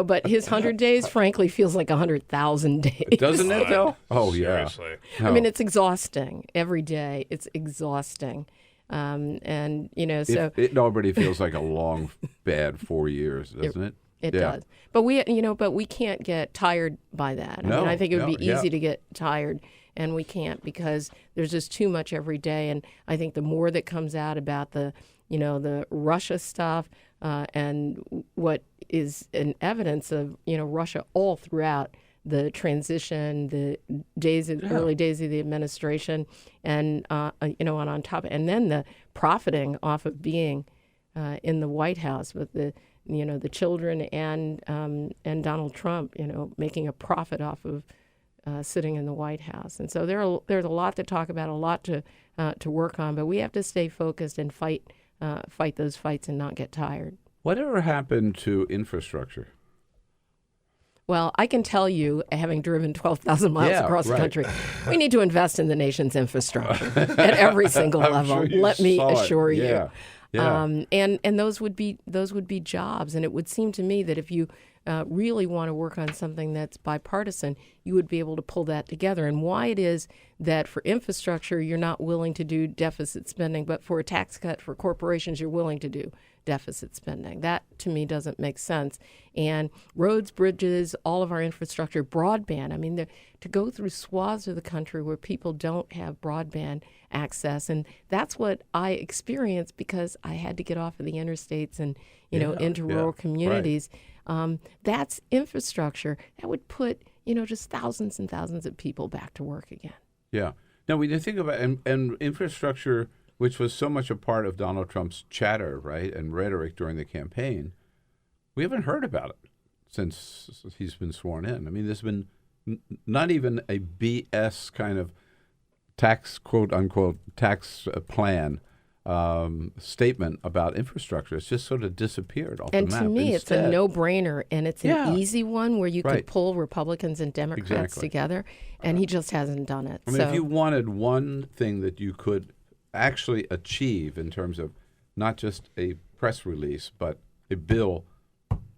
But his 100 days, frankly, feels like 100,000 days. Doesn't it though? Oh yeah. Seriously. No. I mean, it's exhausting every day. It's exhausting, so it already feels like a long, bad 4 years, doesn't it? It does. But we can't get tired by that. I mean, I think it would be easy to get tired, and we can't because there's just too much every day. And I think the more that comes out about the Russia stuff and what is an evidence of, Russia all throughout the transition, the early days of the administration, and on top, and then the profiting off of being in the White House with the children and Donald Trump, making a profit off of sitting in the White House. And so there's a lot to talk about, a lot to work on, but we have to stay focused and fight those fights and not get tired. Whatever happened to infrastructure? Well, I can tell you, having driven 12,000 miles across the country, we need to invest in the nation's infrastructure at every single level. Let me assure you. Yeah. And those would be jobs. And it would seem to me that if you really want to work on something that's bipartisan, you would be able to pull that together. And why it is that for infrastructure, you're not willing to do deficit spending, but for a tax cut for corporations, you're willing to do deficit spending. That, to me, doesn't make sense. And roads, bridges, all of our infrastructure, broadband, I mean, to go through swaths of the country where people don't have broadband access. And that's what I experienced because I had to get off of the interstates and, into rural communities. Right. That's infrastructure. That would put, just thousands and thousands of people back to work again. Yeah. Now, when you think about and infrastructure, which was so much a part of Donald Trump's chatter, right, and rhetoric during the campaign, we haven't heard about it since he's been sworn in. I mean, there's been not even a BS kind of tax, quote unquote, tax plan statement about infrastructure. It's just sort of disappeared off the map. And to me, Instead, it's a no-brainer, and it's an easy one where you could pull Republicans and Democrats together, and he just hasn't done it. I mean, if you wanted one thing that you could actually achieve in terms of not just a press release, but a bill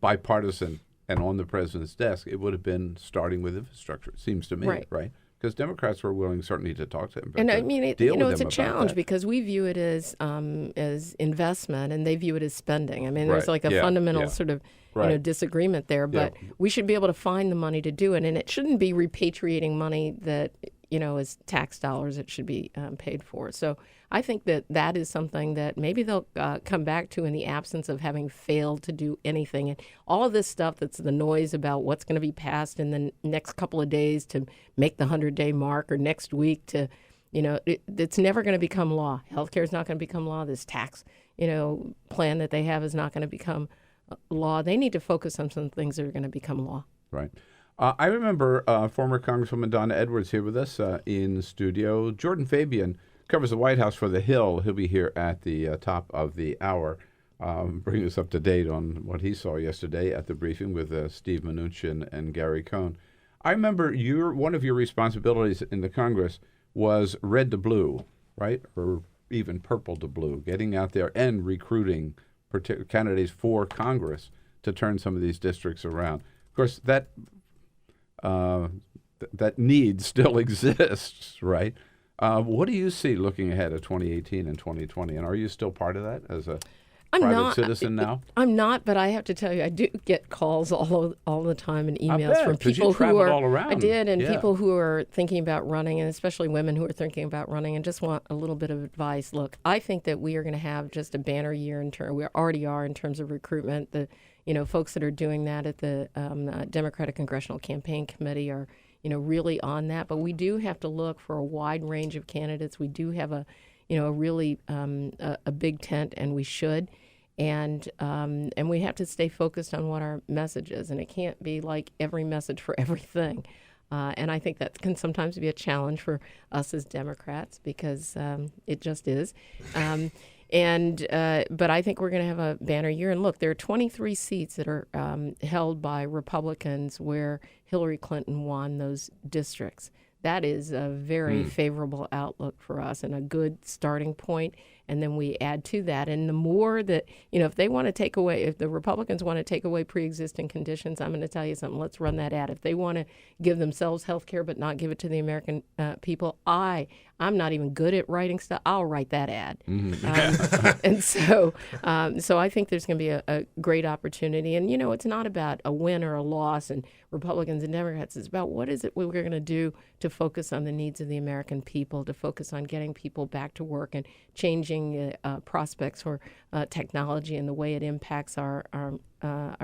bipartisan and on the president's desk, it would have been starting with infrastructure, it seems to me, right? Because Democrats were willing certainly to talk to him. And I mean, it's a challenge because we view it as investment and they view it as spending. I mean, there's like a fundamental sort of disagreement there, but we should be able to find the money to do it. And it shouldn't be repatriating money that, is tax dollars it should be paid for. So I think that is something that maybe they'll come back to in the absence of having failed to do anything. And all of this stuff that's the noise about what's going to be passed in the next couple of days to make the 100-day mark or next week to, it's never going to become law. Healthcare is not going to become law. This tax, plan that they have is not going to become law. They need to focus on some things that are going to become law. Right. I remember former Congresswoman Donna Edwards here with us in studio. Jordan Fabian covers the White House for The Hill. He'll be here at the top of the hour, bringing us up to date on what he saw yesterday at the briefing with Steve Mnuchin and Gary Cohn. I remember one of your responsibilities in the Congress was red to blue, right? Or even purple to blue, getting out there and recruiting candidates for Congress to turn some of these districts around. Of course, that need still exists, right? What do you see looking ahead of 2018 and 2020? And are you still part of that as a private citizen now? I'm not, but I have to tell you, I do get calls all the time and emails from people who are. All around. I did, and people who are thinking about running, and especially women who are thinking about running and just want a little bit of advice. Look, I think that we are going to have just a banner year we already are in terms of recruitment. The folks that are doing that at the Democratic Congressional Campaign Committee are really on that. But we do have to look for a wide range of candidates. We do have a really a big tent, and we should. And we have to stay focused on what our message is, and it can't be like every message for everything. And I think that can sometimes be a challenge for us as Democrats because it just is. But I think we're going to have a banner year. And look, there are 23 seats that are held by Republicans where Hillary Clinton won those districts. That is a very favorable outlook for us and a good starting point. And then we add to that. And the more that, if they want to take away, if the Republicans want to take away pre-existing conditions, I'm going to tell you something. Let's run that ad. If they want to give themselves health care but not give it to the American people, I'm not even good at writing stuff. I'll write that ad. And so I think there's going to be a great opportunity. And, it's not about a win or a loss and Republicans and Democrats. It's about what is it we're going to do to focus on the needs of the American people, to focus on getting people back to work and changing prospects for technology and the way it impacts our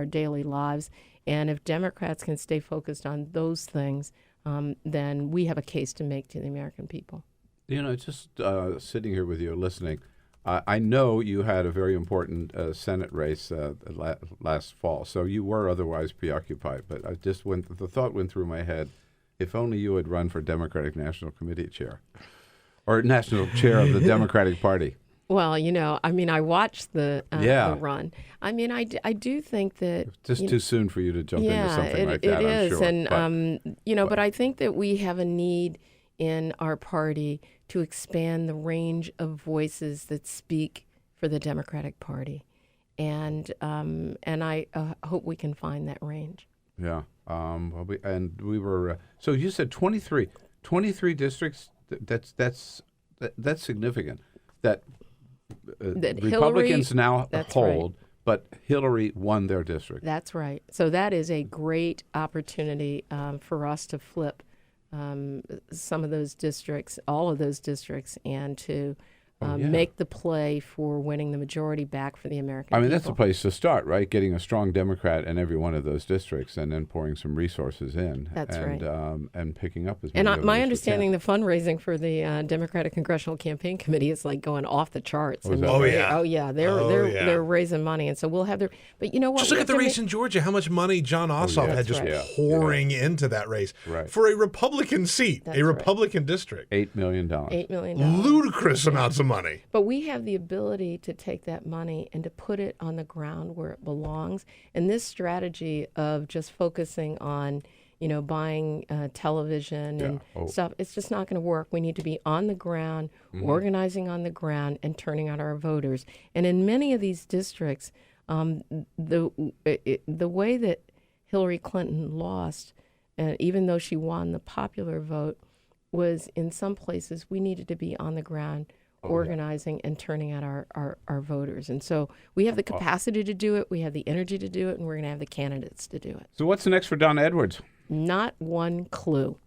daily lives. And if Democrats can stay focused on those things, then we have a case to make to the American people. Just sitting here with you listening, I know you had a very important Senate race last fall, so you were otherwise preoccupied. But the thought went through my head, if only you had run for Democratic National Committee chair or national chair of the Democratic Party. Well, I watched the run. I do think that just too soon for you to jump into something like that. It is, I'm sure. But I think that we have a need in our party to expand the range of voices that speak for the Democratic Party, and I hope we can find that range. Yeah. We were. So you said 23 districts. That's significant. That Republicans Hillary, now hold, right. But Hillary won their district. That's right. So that is a great opportunity for us to flip some of those districts, all of those districts, and to make the play for winning the majority back for the American people. That's the place to start, right? Getting a strong Democrat in every one of those districts and then pouring some resources in. That's right. And picking up as many And of my those understanding, the fundraising for the Democratic Congressional Campaign Committee is like going off the charts. They're raising money. And so we'll have but you know what? Just look at the race in Georgia, how much money John Ossoff had just pouring into that race for a Republican seat, Republican district. $8 million. $8 million. Ludicrous amounts of money. But we have the ability to take that money and to put it on the ground where it belongs. And this strategy of just focusing on, buying television and stuff, it's just not going to work. We need to be on the ground, organizing on the ground, and turning out our voters. And in many of these districts, the way that Hillary Clinton lost, even though she won the popular vote, was in some places we needed to be on the ground organizing and turning out our voters. And so we have the capacity to do it, we have the energy to do it, and we're going to have the candidates to do it. So what's next for Donna Edwards? Not one clue.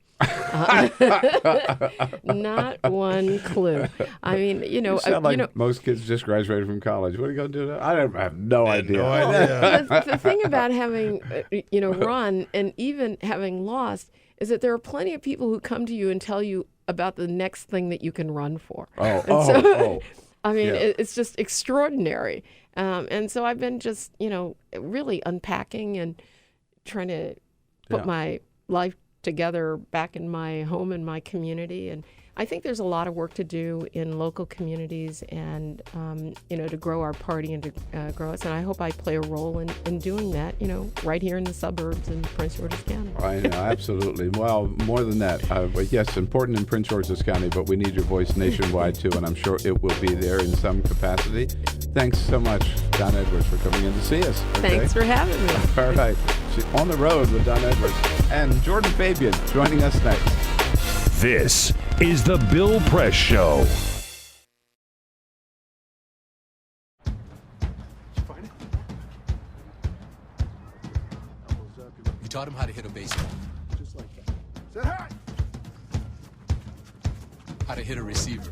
Not one clue. You sound like most kids just graduated from college. What are you going to do now? I have no idea. The thing about having, run and even having lost is that there are plenty of people who come to you and tell you about the next thing that you can run for. It's just extraordinary. And so I've been just, really unpacking and trying to put my life together back in my home and my community. And I think there's a lot of work to do in local communities and, to grow our party and to grow us. And I hope I play a role in doing that, right here in the suburbs in Prince George's County. I know, absolutely. Well, more than that, yes, important in Prince George's County, but we need your voice nationwide too, and I'm sure it will be there in some capacity. Thanks so much, Donna Edwards, for coming in to see us. Okay? Thanks for having me. All right. She's on the road with Donna Edwards and Jordan Fabian joining us next. This is the Bill Press Show. You taught him how to hit a baseball. Just like that. Say hi. How to hit a receiver.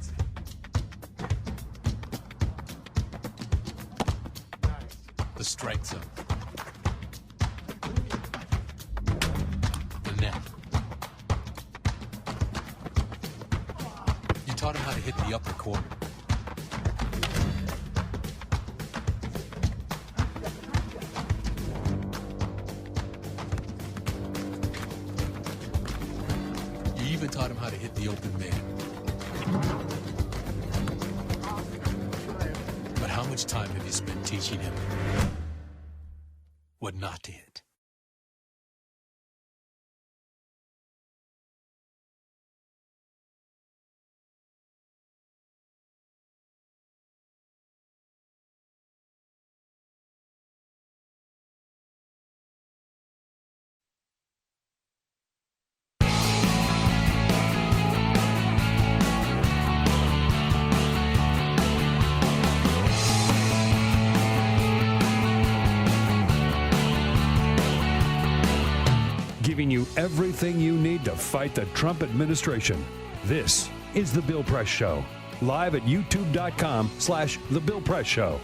The strike zone. The net. You taught him how to hit the upper corner. You even taught him how to hit the open man. much time have you spent teaching him what not to hit? Giving you everything you need to fight the Trump administration. This is The Bill Press Show. Live at youtube.com/The Bill Press Show.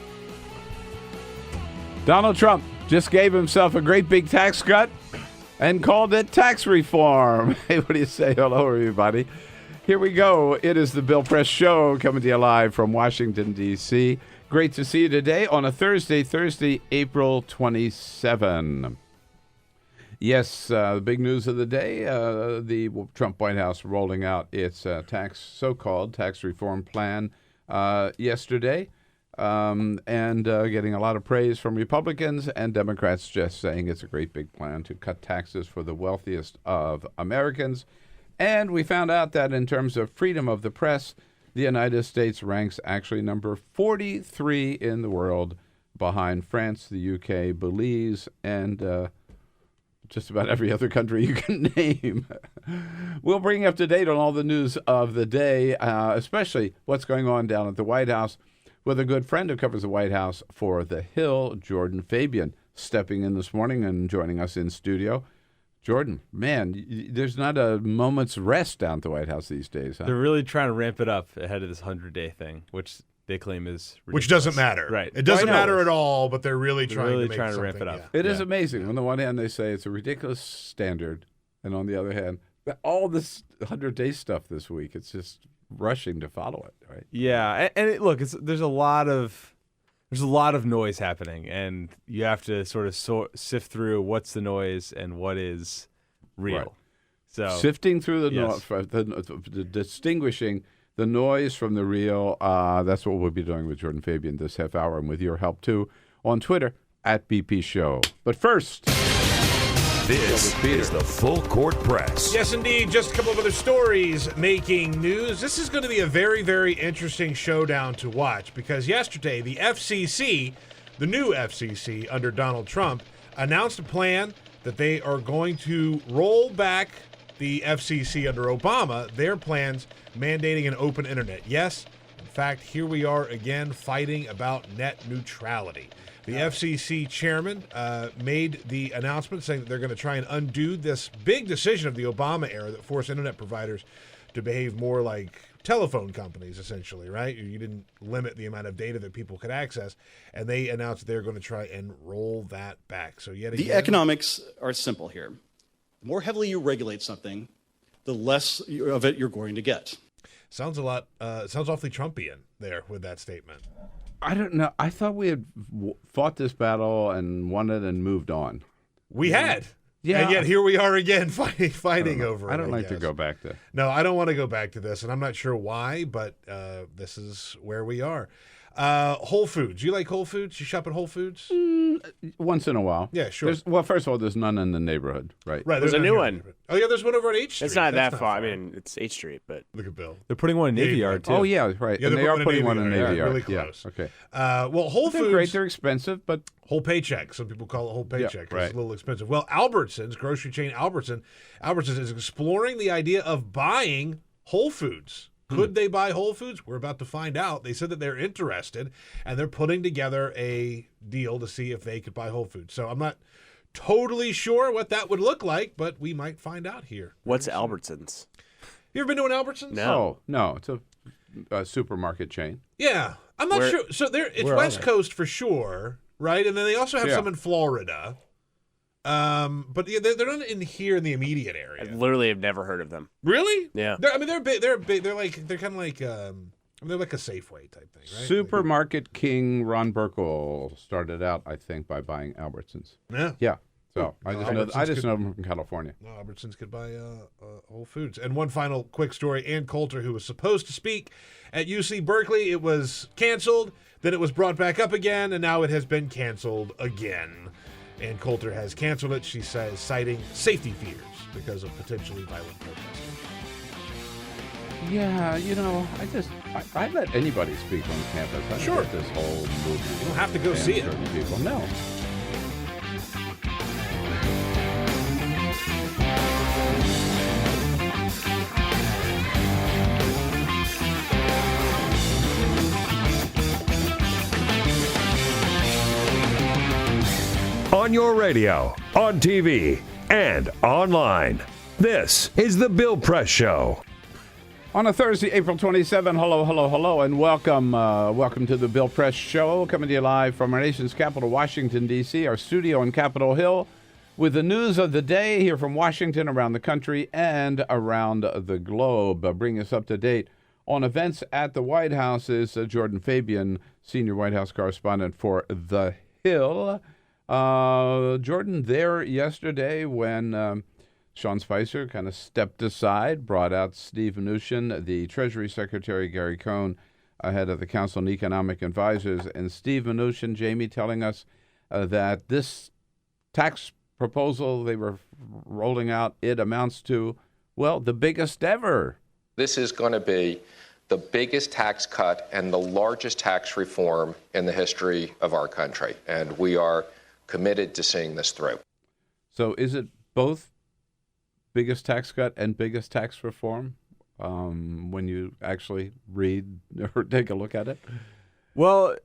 Donald Trump just gave himself a great big tax cut and called it tax reform. Hey, what do you say? Hello, everybody. Here we go. It is The Bill Press Show coming to you live from Washington, D.C. Great to see you today on a Thursday, April 27. Yes, the big news of the day, the Trump White House rolling out its so-called tax reform plan yesterday, and getting a lot of praise from Republicans and Democrats, just saying it's a great big plan to cut taxes for the wealthiest of Americans. And we found out that in terms of freedom of the press, the United States ranks actually number 43 in the world, behind France, the UK, Belize, and just about every other country you can name. We'll bring you up to date on all the news of the day, especially what's going on down at the White House, with a good friend who covers the White House for The Hill, Jordan Fabian, stepping in this morning and joining us in studio. Jordan, man, there's not a moment's rest down at the White House these days, huh? They're really trying to ramp it up ahead of this 100-day thing, which they claim is ridiculous. Which doesn't matter. Right. It doesn't matter at all, but they're really trying to ramp it up. Yeah. It is amazing. On the one hand, they say it's a ridiculous standard, and on the other hand, all this 100-day stuff this week, it's just rushing to follow it, right? Yeah, and look, there's a lot of noise happening, and you have to sort of sift through what's the noise and what is real. Right. So sifting through the yes. distinguishing the noise from the real, that's what we'll be doing with Jordan Fabian this half hour, and with your help, too, on Twitter, @BP Show. But first, this is the Full Court Press. Yes, indeed. Just a couple of other stories making news. This is going to be a very, very interesting showdown to watch, because yesterday, the FCC, the new FCC under Donald Trump, announced a plan that they are going to roll back the FCC under Obama, their plans mandating an open internet. Yes, in fact, here we are again fighting about net neutrality. The FCC chairman made the announcement saying that they're going to try and undo this big decision of the Obama era that forced internet providers to behave more like telephone companies, essentially, right? You didn't limit the amount of data that people could access, and they announced that they're going to try and roll that back. So yet again, the economics are simple here. The more heavily you regulate something, the less of it you're going to get. Sounds awfully Trumpian there with that statement. I don't know. I thought we had fought this battle and won it and moved on. We had. Yeah. And yet here we are again fighting over it. I don't like to go back to. No, I don't want to go back to this, and I'm not sure why, but this is where we are. Whole Foods. You like Whole Foods? You shop at Whole Foods? Once in a while. Yeah, sure. Well, first of all, there's none in the neighborhood, right? Right. There's a new one. Oh, yeah, there's one over at H Street. It's not that far. I mean, it's H Street, but... Look at Bill. They're putting one in Navy Yard, too. Oh, yeah, right. Yeah, and they are putting one in Navy Navy Yard. Really close. Yeah, okay. Well, Whole Foods... They're great. They're expensive, but... Whole paycheck. Some people call it whole paycheck. Yeah, right. It's a little expensive. Well, Albertsons, grocery chain Albertsons is exploring the idea of buying Whole Foods. Could they buy Whole Foods? We're about to find out. They said that they're interested, and they're putting together a deal to see if they could buy Whole Foods. So I'm not totally sure what that would look like, but we might find out here. What's Albertsons? You ever been to an Albertsons? No. Oh, no. It's a supermarket chain. Yeah. I'm not sure. So it's West Coast for sure, right? And then they also have some in Florida. But yeah, they're not in here in the immediate area. I literally have never heard of them. Really? Yeah. They're big. They're big. They're kind of like they're like a Safeway type thing, right? Supermarket king Ron Burkle started out, I think, by buying Albertsons. Yeah. Yeah. So I just know them from California. No, Albertsons could buy Whole Foods. And one final quick story: Ann Coulter, who was supposed to speak at UC Berkeley, it was canceled. Then it was brought back up again, and now it has been canceled again. And Coulter has canceled it, she says, citing safety fears because of potentially violent protesting. Yeah, I let anybody speak on campus. I don't get this whole movement. You don't have to go see it. Certain people. No. On your radio, on TV, and online. This is The Bill Press Show. On a Thursday, April 27, hello, and welcome to the Bill Press Show, coming to you live from our nation's capital, Washington, D.C., our studio on Capitol Hill, with the news of the day here from Washington, around the country, and around the globe. Bringing us up to date on events at the White House is Jordan Fabian, senior White House correspondent for The Hill. Jordan, there yesterday when Sean Spicer kind of stepped aside, brought out Steve Mnuchin, the Treasury Secretary Gary Cohn, head of the Council on Economic Advisors, and Steve Mnuchin, Jamie, telling us that this tax proposal they were rolling out, it amounts to, well, the biggest ever. This is going to be the biggest tax cut and the largest tax reform in the history of our country, and we are committed to seeing this through. So is it both biggest tax cut and biggest tax reform when you actually read or take a look at it? Well,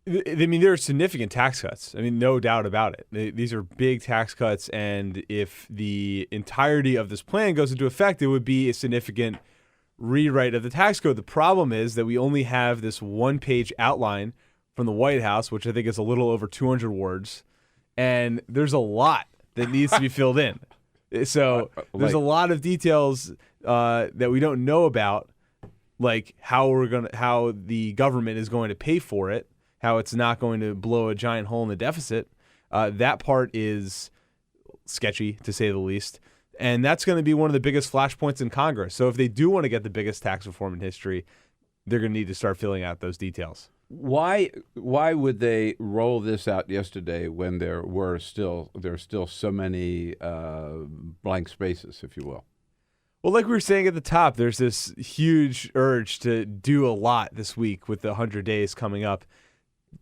I mean, there are significant tax cuts. I mean, no doubt about it. These are big tax cuts, and if the entirety of this plan goes into effect, it would be a significant rewrite of the tax code. The problem is that we only have this one-page outline from the White House, which I think is a little over 200 words, and there's a lot that needs to be filled in. So there's a lot of details that we don't know about, like how the government is going to pay for it, how it's not going to blow a giant hole in the deficit. That part is sketchy, to say the least. And that's going to be one of the biggest flashpoints in Congress. So if they do want to get the biggest tax reform in history, they're going to need to start filling out those details. Why would they roll this out yesterday when there are still so many blank spaces, if you will? Well, like we were saying at the top, there's this huge urge to do a lot this week with the 100 days coming up.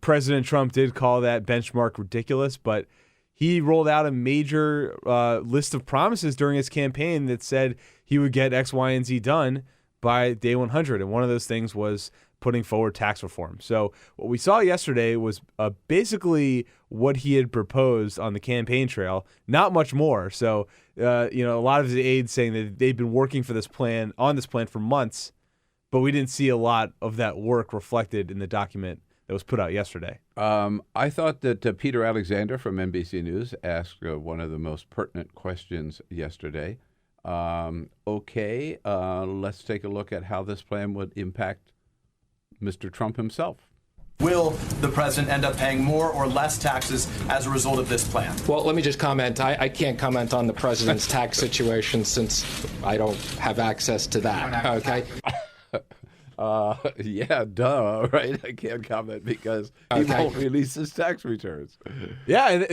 President Trump did call that benchmark ridiculous, but he rolled out a major list of promises during his campaign that said he would get X, Y, and Z done by day 100. And one of those things was putting forward tax reform. So what we saw yesterday was basically what he had proposed on the campaign trail, not much more. So, a lot of his aides saying that they've been working for this plan for months, but we didn't see a lot of that work reflected in the document that was put out yesterday. I thought that Peter Alexander from NBC News asked one of the most pertinent questions yesterday. Let's take a look at how this plan would impact Mr. Trump himself. Will the president end up paying more or less taxes as a result of this plan? Well, let me just comment. I can't comment on the president's tax situation since I don't have access to that. Okay. Yeah, duh, right? I can't comment because he won't release his tax returns. Yeah, and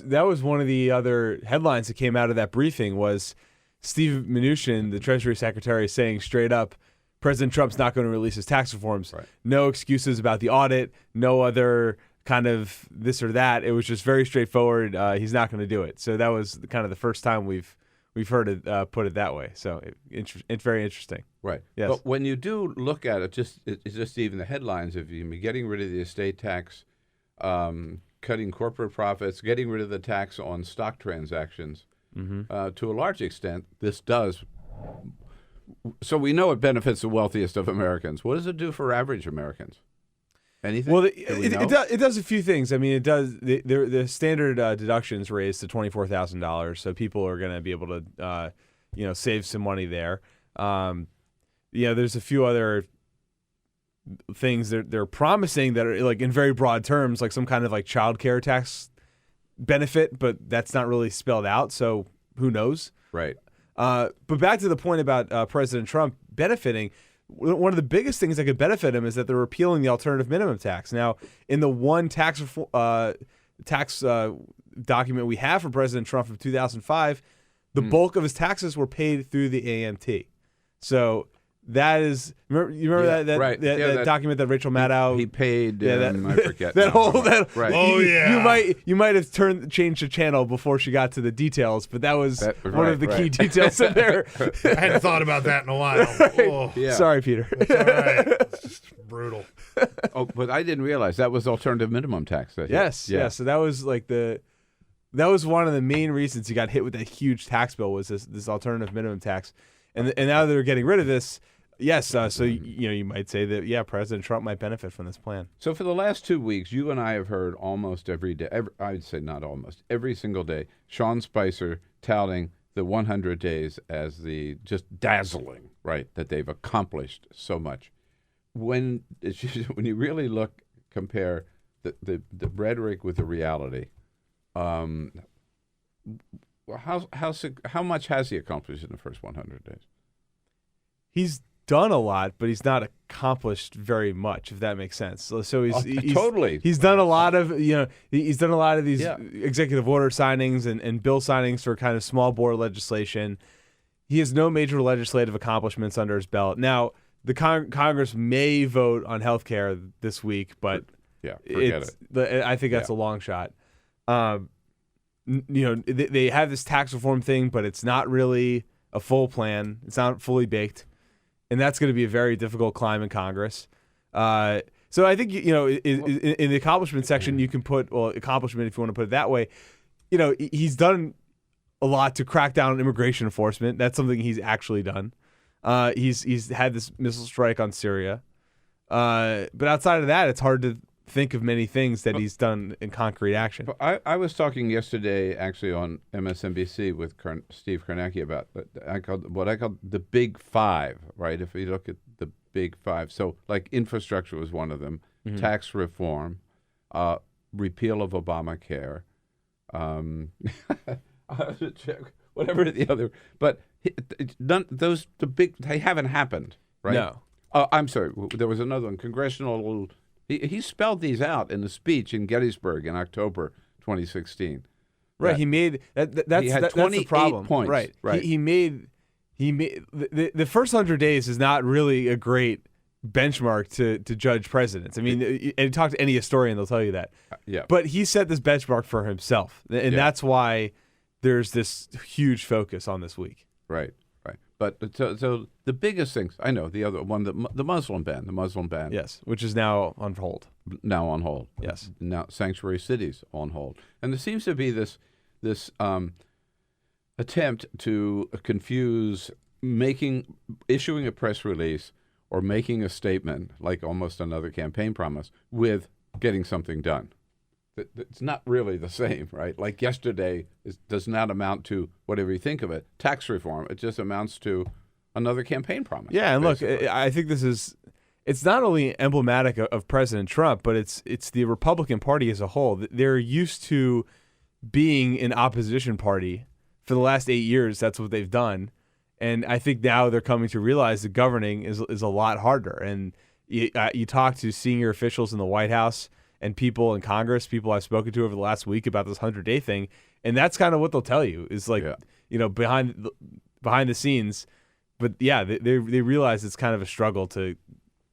that was one of the other headlines that came out of that briefing was Steve Mnuchin, the Treasury Secretary, saying straight up, President Trump's not going to release his tax reforms. Right. No excuses about the audit, no other kind of this or that. It was just very straightforward. He's not going to do it. So that was kind of the first time we've heard it put it that way. So it's very interesting. Right. Yes. But when you do look at it, it's just even the headlines of you getting rid of the estate tax, cutting corporate profits, getting rid of the tax on stock transactions. Mm-hmm. To a large extent, this does. So we know it benefits the wealthiest of Americans. What does it do for average Americans? Anything? Well, it does a few things. I mean, it does the standard deductions raised to $24,000, so people are going to be able to save some money there. There's a few other things they're promising that are like in very broad terms, like some kind of like child care tax benefit, but that's not really spelled out. So who knows? Right. But back to the point about President Trump benefiting, one of the biggest things that could benefit him is that they're repealing the alternative minimum tax. Now, in the one tax document we have from President Trump from 2005, the bulk of his taxes were paid through the AMT. So that is, you remember that document that Rachel Maddow he paid. I forget that whole right. Oh yeah. You might have changed the channel before she got to the details, but that was one of the key details in there. I hadn't thought about that in a while. Oh. Yeah. Sorry, Peter. That's all right. It's just brutal. Oh, but I didn't realize that was alternative minimum tax. Yes. So that was that was one of the main reasons he got hit with that huge tax bill was this alternative minimum tax, and now they're getting rid of this. Yes, so you might say that President Trump might benefit from this plan. So for the last 2 weeks, you and I have heard almost every day. I'd say not almost every single day. Sean Spicer touting the 100 days as the just dazzling, right? That they've accomplished so much. When you really compare the rhetoric with the reality, how much has he accomplished in the first 100 days? He's done a lot, but he's not accomplished very much, if that makes sense. So he's totally. He's done a lot of he's done a lot of these executive order signings and bill signings for kind of small bore legislation. He has no major legislative accomplishments under his belt. Now, the Congress may vote on health care this week, but forget it. I think that's a long shot. They have this tax reform thing, but it's not really a full plan. It's not fully baked. And that's going to be a very difficult climb in Congress. So I think, in the accomplishment section, you can put, accomplishment if you want to put it that way, he's done a lot to crack down on immigration enforcement. That's something he's actually done. He's had this missile strike on Syria. But outside of that, it's hard to think of many things that he's done in concrete action. I was talking yesterday, actually, on MSNBC with Steve Kornacki about what I call the Big Five, right? If you look at the Big Five. So, like, infrastructure was one of them, tax reform, repeal of Obamacare, whatever the other. But they haven't happened, right? No. I'm sorry. There was another one, congressional. He spelled these out in the speech in Gettysburg in October 2016. Right. He made that's the problem. Points. Right. He made the first 100 days is not really a great benchmark to judge presidents. I mean, and talk to any historian, they'll tell you that. Yeah. But he set this benchmark for himself, and that's why there's this huge focus on this week. Right. But so the biggest things, I know, the other one, the Muslim ban. Yes, which is now on hold. Yes. Now sanctuary cities on hold. And there seems to be this attempt to confuse issuing a press release or making a statement, like almost another campaign promise, with getting something done. It's not really the same, right? Like yesterday does not amount to whatever you think of it. Tax reform, it just amounts to another campaign promise. Yeah, and basically. Look, I think it's not only emblematic of President Trump, but it's the Republican Party as a whole. They're used to being an opposition party for the last 8 years. That's what they've done. And I think now they're coming to realize that governing is a lot harder. And you talk to senior officials in the White House and people in Congress, people I've spoken to over the last week about this 100-day thing, and that's kind of what they'll tell you is behind the scenes. But yeah, they realize it's kind of a struggle to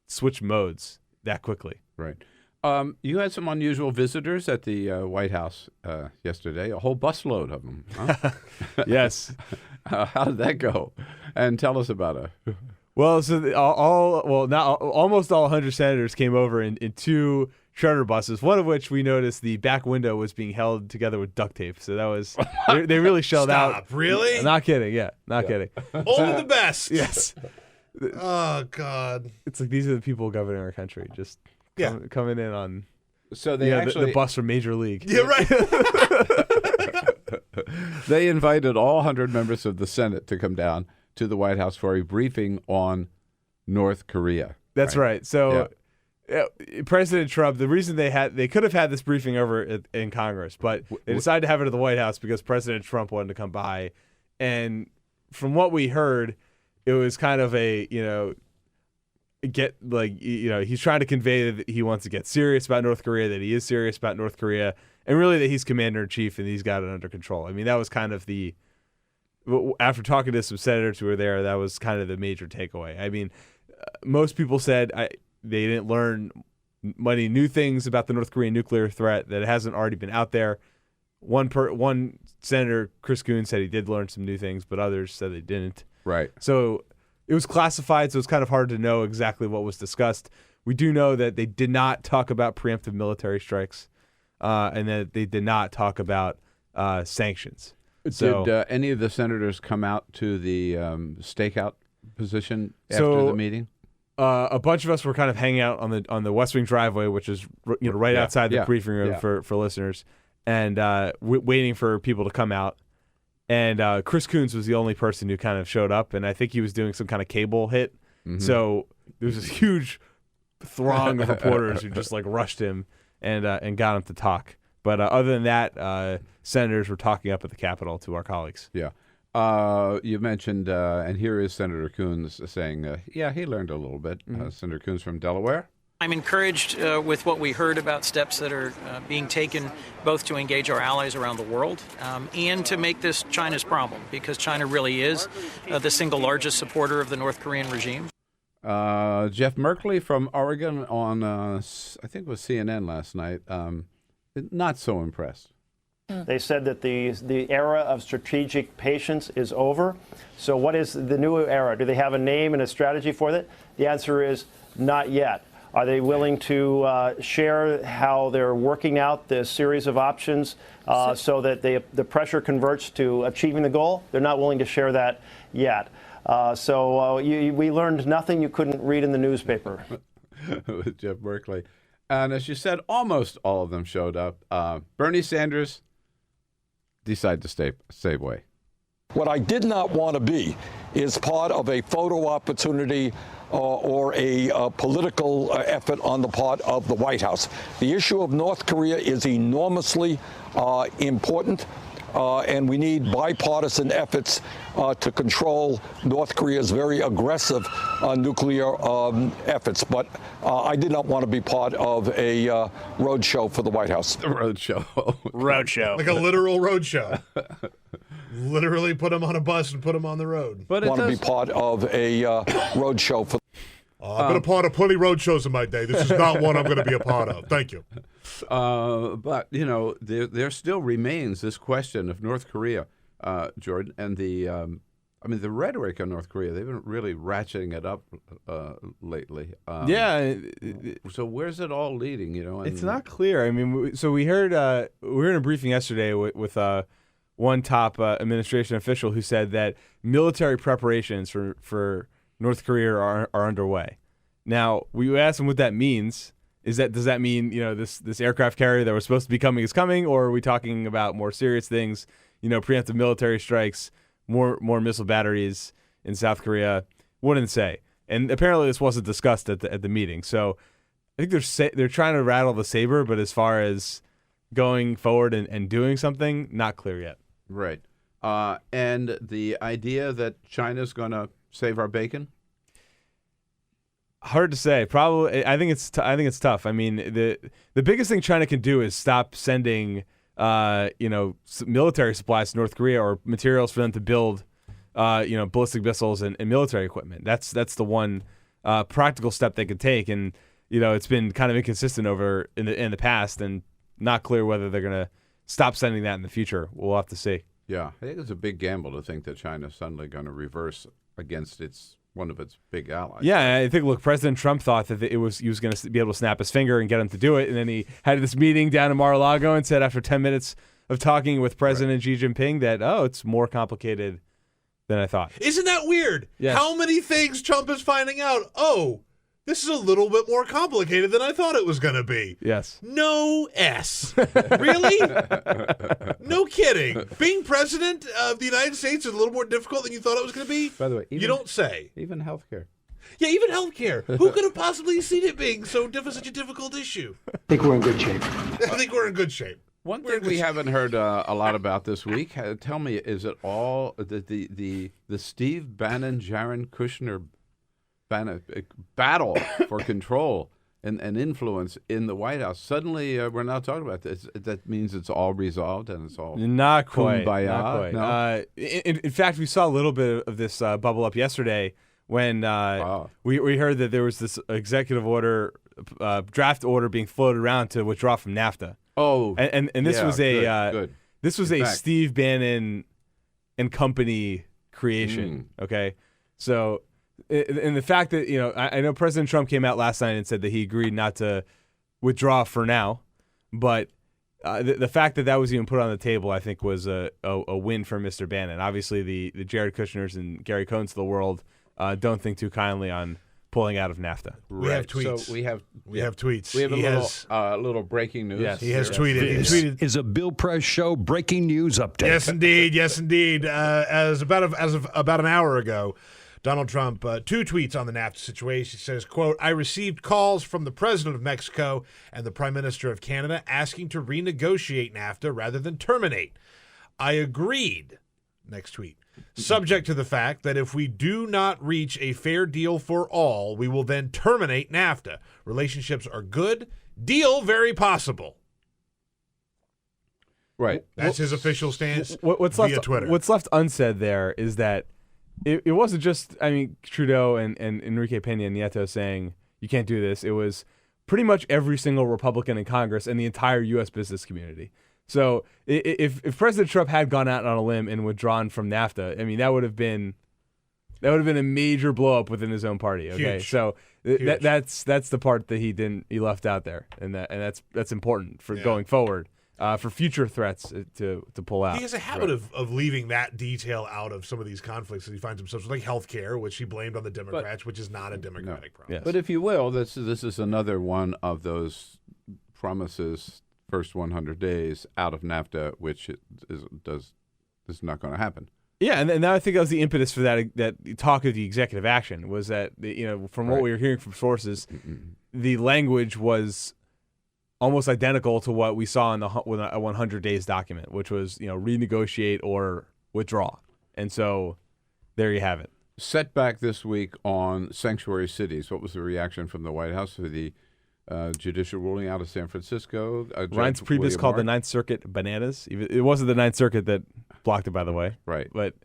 switch modes that quickly. Right. You had some unusual visitors at the White House yesterday, a whole busload of them. Huh? Yes. How did that go? And tell us about it. Well, so almost all 100 senators came over in two charter buses, one of which we noticed the back window was being held together with duct tape. So that was they really shelled out. Really? Not kidding. Yeah, not kidding. Only the best. Yes. Oh God. It's like these are the people governing our country, just coming in on. So they actually the bus from Major League. Yeah, right. They invited all 100 members of the Senate to come down to the White House for a briefing on North Korea. That's right. So. Yeah, President Trump, the reason they could have had this briefing over in Congress, but they decided to have it at the White House because President Trump wanted to come by. And from what we heard, it was kind of a, he's trying to convey that he wants to get serious about North Korea, that he is serious about North Korea, and really that he's commander-in-chief and he's got it under control. I mean, that was kind of after talking to some senators who were there, that was kind of the major takeaway. I mean, most people said they didn't learn many new things about the North Korean nuclear threat that hasn't already been out there. One senator, Chris Coons, said he did learn some new things, but others said they didn't. Right. So it was classified, so it's kind of hard to know exactly what was discussed. We do know that they did not talk about preemptive military strikes, and that they did not talk about sanctions. Did any of the senators come out to the stakeout position after the meeting? A bunch of us were kind of hanging out on the West Wing driveway, which is right outside the briefing room for listeners, and waiting for people to come out. And Chris Coons was the only person who kind of showed up, and I think he was doing some kind of cable hit. Mm-hmm. So there was this huge throng of reporters who just rushed him and got him to talk. But other than that, senators were talking up at the Capitol to our colleagues. Yeah. You mentioned, and here is Senator Coons saying, he learned a little bit. Mm-hmm. Senator Coons from Delaware. I'm encouraged with what we heard about steps that are being taken both to engage our allies around the world and to make this China's problem, because China really is the single largest supporter of the North Korean regime. Jeff Merkley from Oregon on, I think it was CNN last night, not so impressed. They said that the era of strategic patience is over. So what is the new era? Do they have a name and a strategy for that? The answer is not yet. Are they willing to share how they're working out the series of options so that the pressure converts to achieving the goal? They're not willing to share that yet. We learned nothing you couldn't read in the newspaper. With Jeff Merkley. And as you said, almost all of them showed up. Bernie Sanders decided to stay away. What I did not want to be is part of a photo opportunity or a political effort on the part of the White House. The issue of North Korea is enormously important, and we need bipartisan efforts to control North Korea's very aggressive nuclear efforts. But I did not want to be part of a road show for the White House. The road show. Like a literal road show. Literally put them on a bus and put them on the road. But I want to be part of a road show for. I've been a part of plenty of road shows in my day. This is not one I'm going to be a part of. Thank you. But, there still remains this question of North Korea, Jordan, and the rhetoric on North Korea. They've been really ratcheting it up lately. So where's it all leading? It's not clear. I mean, so we heard we were in a briefing yesterday with one top administration official who said that military preparations for North Korea are underway. Now, we asked him what that means. Does that mean this aircraft carrier that was supposed to be coming is coming, or are we talking about more serious things? Preemptive military strikes, more missile batteries in South Korea. Wouldn't say. And apparently this wasn't discussed at the meeting. So I think they're trying to rattle the saber, but as far as going forward and doing something, not clear yet. Right. And the idea that China's going to save our bacon? Hard to say. Probably. I think it's tough. I mean, the biggest thing China can do is stop sending military supplies to North Korea or materials for them to build ballistic missiles and military equipment. That's the one practical step they could take, and it's been kind of inconsistent over in the past, and not clear whether they're going to stop sending that in the future. We'll have to see. Yeah, I think it's a big gamble to think that China's suddenly going to reverse against one of its big allies. Yeah, I think, look, President Trump thought that he was going to be able to snap his finger and get him to do it, and then he had this meeting down in Mar-a-Lago and said after 10 minutes of talking with President Xi Jinping that, it's more complicated than I thought. Isn't that weird? Yes. How many things Trump is finding out? This is a little bit more complicated than I thought it was going to be. Yes. No S. Really? No kidding. Being president of the United States is a little more difficult than you thought it was going to By the way, you don't say. Even healthcare. Yeah, even healthcare. Who could have possibly seen it being such a difficult issue? I think we're in good shape. I think we're in good shape. One thing we haven't heard a lot about this week, tell me, is it all the Steve Bannon, Jared Kushner battle for control and influence in the White House. Suddenly, we're not talking about this. That means it's all resolved and it's all not quite. kumbaya. Not quite. No? In fact, we saw a little bit of this bubble up yesterday when we heard that there was this executive order, draft order being floated around to withdraw from NAFTA. Oh, and this was good. This was a Steve Bannon and company creation. Okay, so. And the fact that, I know President Trump came out last night and said that he agreed not to withdraw for now, but the fact that was even put on the table, I think, was a win for Mr. Bannon. Obviously, the Jared Kushners and Gary Cohns of the world don't think too kindly on pulling out of NAFTA. We have tweets. So we have tweets. We have a little breaking news. Yes, he has tweeted. This is a Bill Press Show breaking news update. Yes, indeed. Yes, indeed. As of about an hour ago, Donald Trump, 2 tweets on the NAFTA situation. He says, quote, "I received calls from the President of Mexico and the Prime Minister of Canada asking to renegotiate NAFTA rather than terminate. I agreed." Next tweet. "Subject to the fact that if we do not reach a fair deal for all, we will then terminate NAFTA. Relationships are good. Deal very possible." Right. That's his official stance what's via left, Twitter. What's left unsaid there is that it wasn't just, Trudeau and Enrique Peña Nieto saying you can't do this. It was pretty much every single Republican in Congress and the entire U.S. business community. So if President Trump had gone out on a limb and withdrawn from NAFTA, that would have been a major blow up within his own party. Okay, Huge. so that's the part that he left out there, and that's important for going forward. For future threats to pull out. He has a habit of leaving that detail out of some of these conflicts that he finds himself with, like health care, which he blamed on the Democrats, which is not a Democratic problem. Yes. But if you will, this is another one of those promises, first 100 days out of NAFTA, which is not going to happen. Yeah, and I think that was the impetus for that talk of the executive action, was that, from what we were hearing from sources, the language was almost identical to what we saw in the 100 days document, which was, renegotiate or withdraw. And so there you have it. Setback this week on sanctuary cities. What was the reaction from the White House to the judicial ruling out of San Francisco? Reince Priebus called the Ninth Circuit bananas. It wasn't the Ninth Circuit that blocked it, by the way. Right. But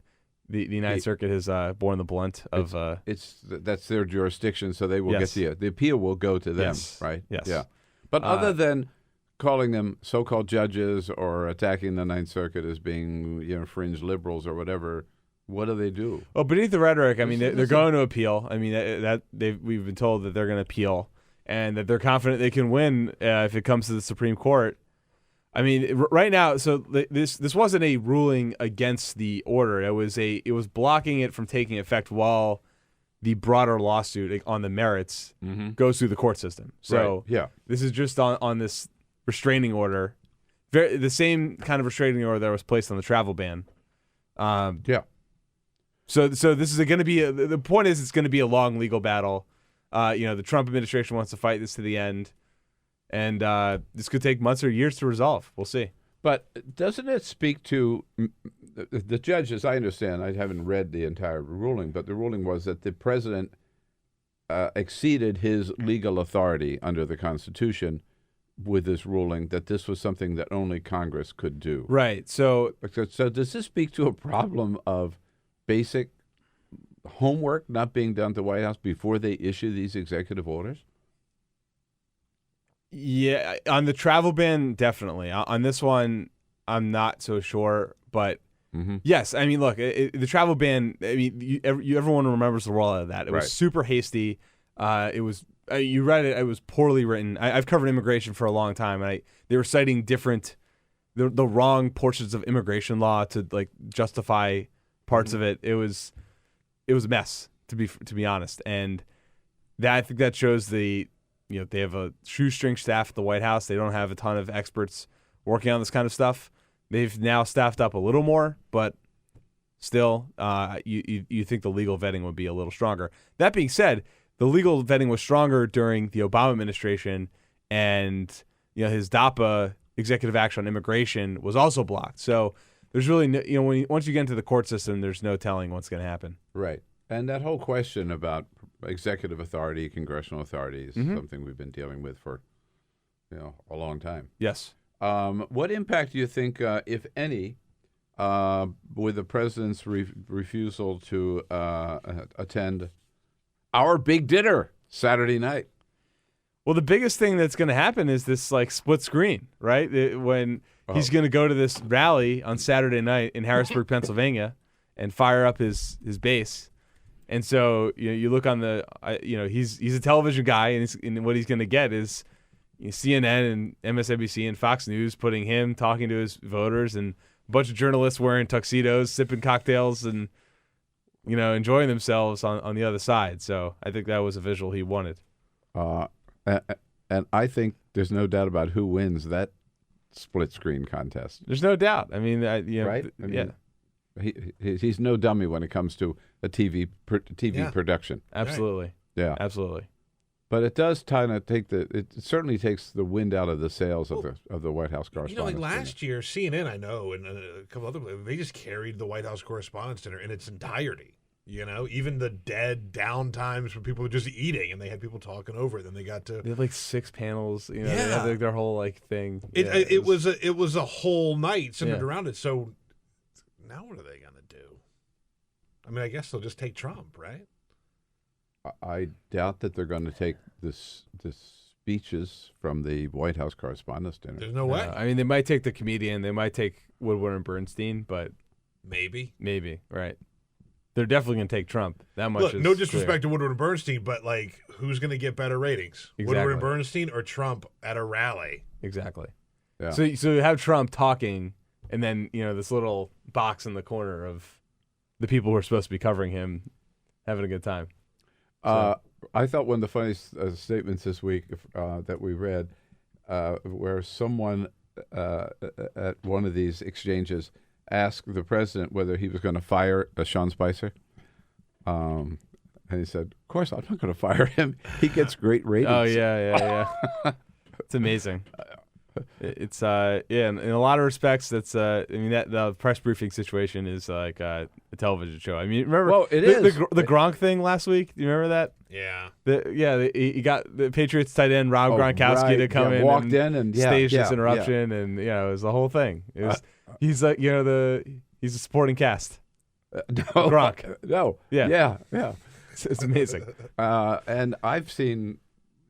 the Ninth Circuit has borne the blunt of... that's their jurisdiction, so they will get the appeal will go to them, right? Yes. Yeah. But other than calling them so-called judges or attacking the Ninth Circuit as being, fringe liberals or whatever, what do they do? Well, beneath the rhetoric, they're going to appeal. We've been told that they're going to appeal and that they're confident they can win if it comes to the Supreme Court. Right now, so this wasn't a ruling against the order. It was blocking it from taking effect while the broader lawsuit on the merits goes through the court system. So this is just on this restraining order, the same kind of restraining order that was placed on the travel ban. So this is going to be the point is it's going to be a long legal battle. The Trump administration wants to fight this to the end, and this could take months or years to resolve. We'll see. But doesn't it speak to the judge, as I understand, I haven't read the entire ruling, but the ruling was that the president exceeded his legal authority under the Constitution with this ruling, that this was something that only Congress could do. Right. So does this speak to a problem of basic homework not being done at the White House before they issue these executive orders? Yeah, on the travel ban, definitely. On this one, I'm not so sure, but yes. Look, the travel ban. Everyone remembers the rollout of that. It was super hasty. It was. You read it. It was poorly written. I've covered immigration for a long time, and they were citing the wrong portions of immigration law to justify parts of it. It was a mess, to be honest, and I think that shows they have a shoestring staff at the White House. They don't have a ton of experts working on this kind of stuff. They've now staffed up a little more, but still, you think the legal vetting would be a little stronger. That being said, the legal vetting was stronger during the Obama administration, and his DAPA executive action on immigration was also blocked. So there's really once you get into the court system, there's no telling what's going to happen. Right. And that whole question about executive authority, congressional authority is something we've been dealing with for a long time. Yes. What impact do you think, if any, with the president's refusal to attend our big dinner Saturday night? Well, the biggest thing that's going to happen is this split screen, right? When he's going to go to this rally on Saturday night in Harrisburg, Pennsylvania, and fire up his base. And so you look on the he's a television guy, and what he's going to get is CNN and MSNBC and Fox News putting him talking to his voters, and a bunch of journalists wearing tuxedos, sipping cocktails, and enjoying themselves on the other side. So I think that was a visual he wanted. And I think there's no doubt about who wins that split screen contest. There's no doubt. I mean, right? He's no dummy when it comes to a TV production. Absolutely. Yeah, absolutely. But it does kind of it certainly takes the wind out of the sails of the White House Correspondent. Like last year, CNN, I know, and a couple other places, they just carried the White House Correspondents' Dinner in its entirety. Even the dead down times when people were just eating and they had people talking over it. Then they got to. They had 6 panels. They had their whole thing. It was a whole night centered around it. So now what are they going to do? I mean, I guess they'll just take Trump, right? I doubt that they're going to take the speeches from the White House Correspondents' Dinner. There's no way. I mean, they might take the comedian. They might take Woodward and Bernstein, but maybe, right? They're definitely going to take Trump. That much. Look, is no disrespect clear. to Woodward and Bernstein, but who's going to get better ratings? Exactly. Woodward and Bernstein or Trump at a rally? Exactly. Yeah. So you have Trump talking, and then this little box in the corner of the people who are supposed to be covering him having a good time. I thought one of the funniest statements this week that we read, where someone at one of these exchanges asked the president whether he was going to fire Sean Spicer. And he said, "Of course, I'm not going to fire him. He gets great ratings." Oh, yeah. It's amazing. It's in a lot of respects, that's that the press briefing situation is like a television show. I mean, remember the Gronk thing last week? Do you remember that? Yeah. He got the Patriots tight end Rob Gronkowski to come in, walked in and stage this interruption, and it was the whole thing. It was he's like he's a supporting cast. No, Gronk. No, yeah. It's amazing. And I've seen.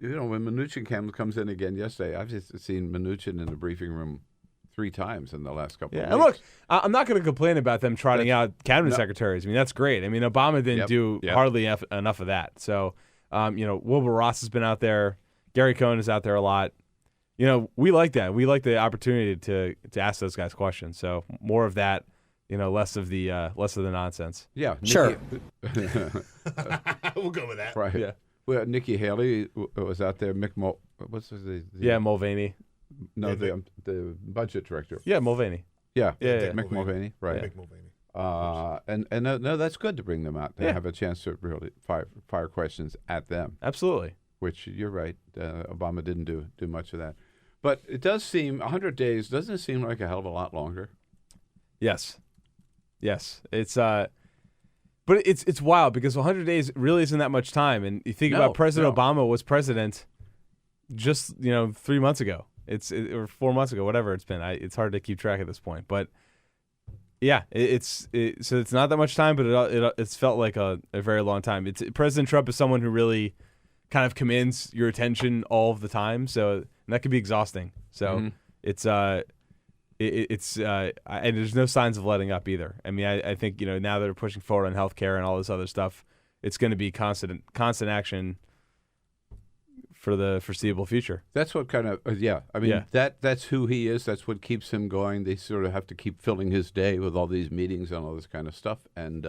When Mnuchin comes in again yesterday, I've just seen Mnuchin in the briefing room 3 times in the last couple of weeks. And look, I'm not going to complain about them trotting out cabinet secretaries. I mean, that's great. I mean, Obama didn't do hardly enough of that. So, Wilbur Ross has been out there. Gary Cohn is out there a lot. We like that. We like the opportunity to ask those guys questions. So more of that. Less of the nonsense. Yeah, sure. We'll go with that. Right. Yeah. Well, Nikki Haley was out there. What's his name? Mulvaney. No, the budget director. Yeah, Mulvaney. Yeah. Mick Mulvaney. Right. Mick Mulvaney. And no, that's good to bring them out to have a chance to really fire questions at them. Absolutely. Which you're right. Obama didn't do much of that, but it does seem 100 days doesn't it seem like a hell of a lot longer. Yes. It's but it's wild because 100 days really isn't that much time, and you think about President Obama was president just 3 months ago. Or 4 months ago, whatever it's been. It's hard to keep track at this point, but yeah, so it's not that much time, but it's felt like a very long time. President Trump is someone who really kind of commands your attention all of the time, and that can be exhausting. So and there's no signs of letting up either. I mean, I think now that they're pushing forward on healthcare and all this other stuff, it's going to be constant action for the foreseeable future. That's what kind of I mean, that's who he is. That's what keeps him going. They sort of have to keep filling his day with all these meetings and all this kind of stuff, and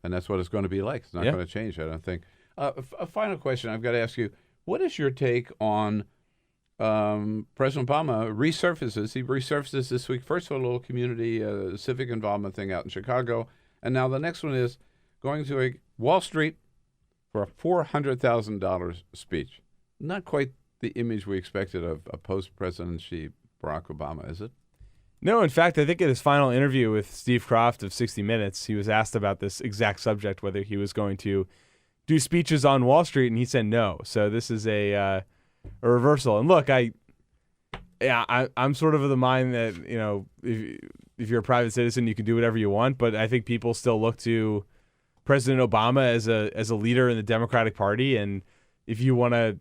that's what it's going to be like. It's not going to change, I don't think. A final question I've got to ask you: what is your take on? President Obama resurfaces. He resurfaces this week. First of all, a little community civic involvement thing out in Chicago, and now the next one is going to a Wall Street for a $400,000 speech. Not quite the image we expected of a post-presidency Barack Obama, is it? No, in fact, I think in his final interview with Steve Kroft of 60 Minutes, he was asked about this exact subject, whether he was going to do speeches on Wall Street, and he said no. So this is a reversal. And look, I'm sort of the mind that, you know, if you're a private citizen, you can do whatever you want. But I think people still look to President Obama as a leader in the Democratic Party, and if you want to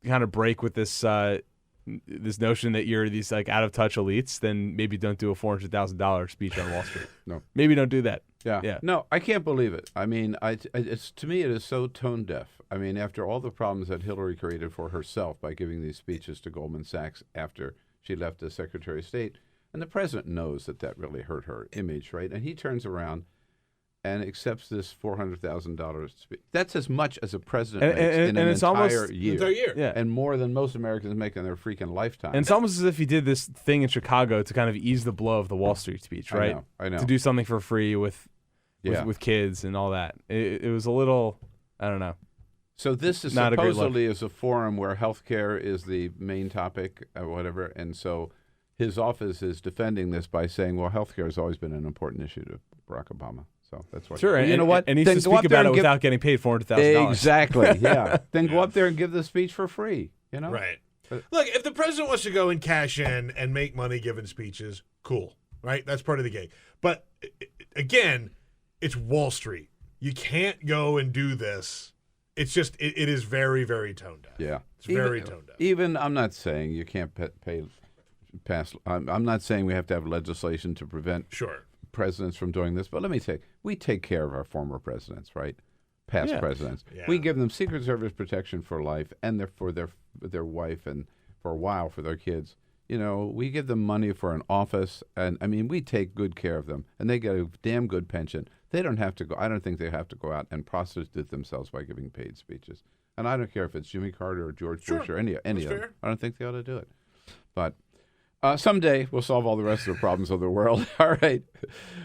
kind of break with this this notion that you're these like out of touch elites, then maybe don't do a $400,000 speech on Wall Street. No, maybe don't do that. Yeah. No, I can't believe it. I mean, it's to me it is so tone deaf. I mean, after all the problems that Hillary created for herself by giving these speeches to Goldman Sachs after she left as Secretary of State, and the president knows that really hurt her image, right? And he turns around and accepts this $400,000 speech. That's as much as a president makes in an entire year. Yeah. And more than most Americans make in their freaking lifetime. And it's almost as if he did this thing in Chicago to kind of ease the blow of the Wall Street speech, right? I know. To do something for free with kids and all that. It was a little, I don't know. So this is not supposedly is a forum where healthcare is the main topic or whatever, and so his office is defending this by saying, well, healthcare has always been an important issue to Barack Obama. So that's why. Sure, you know what? And he needs to speak about it without getting paid $400,000. Exactly, yeah. Then go up there and give the speech for free, you know? Right. Look, if the president wants to go and cash in and make money giving speeches, cool, right? That's part of the game. But, again, it's Wall Street. You can't go and do this. It's just, it is very, very tone deaf. Yeah. It's very tone deaf. Even, I'm not saying you can't pass, I'm not saying we have to have legislation to prevent presidents from doing this, but let me say, we take care of our former presidents, right? Past presidents. Yeah. We give them Secret Service protection for life and for their wife and for a while for their kids. You know, we give them money for an office, and I mean, we take good care of them, and they get a damn good pension. They don't have to go. I don't think they have to go out and prostitute themselves by giving paid speeches. And I don't care if it's Jimmy Carter or George Bush or any of them. I don't think they ought to do it. But someday we'll solve all the rest of the problems of the world. All right,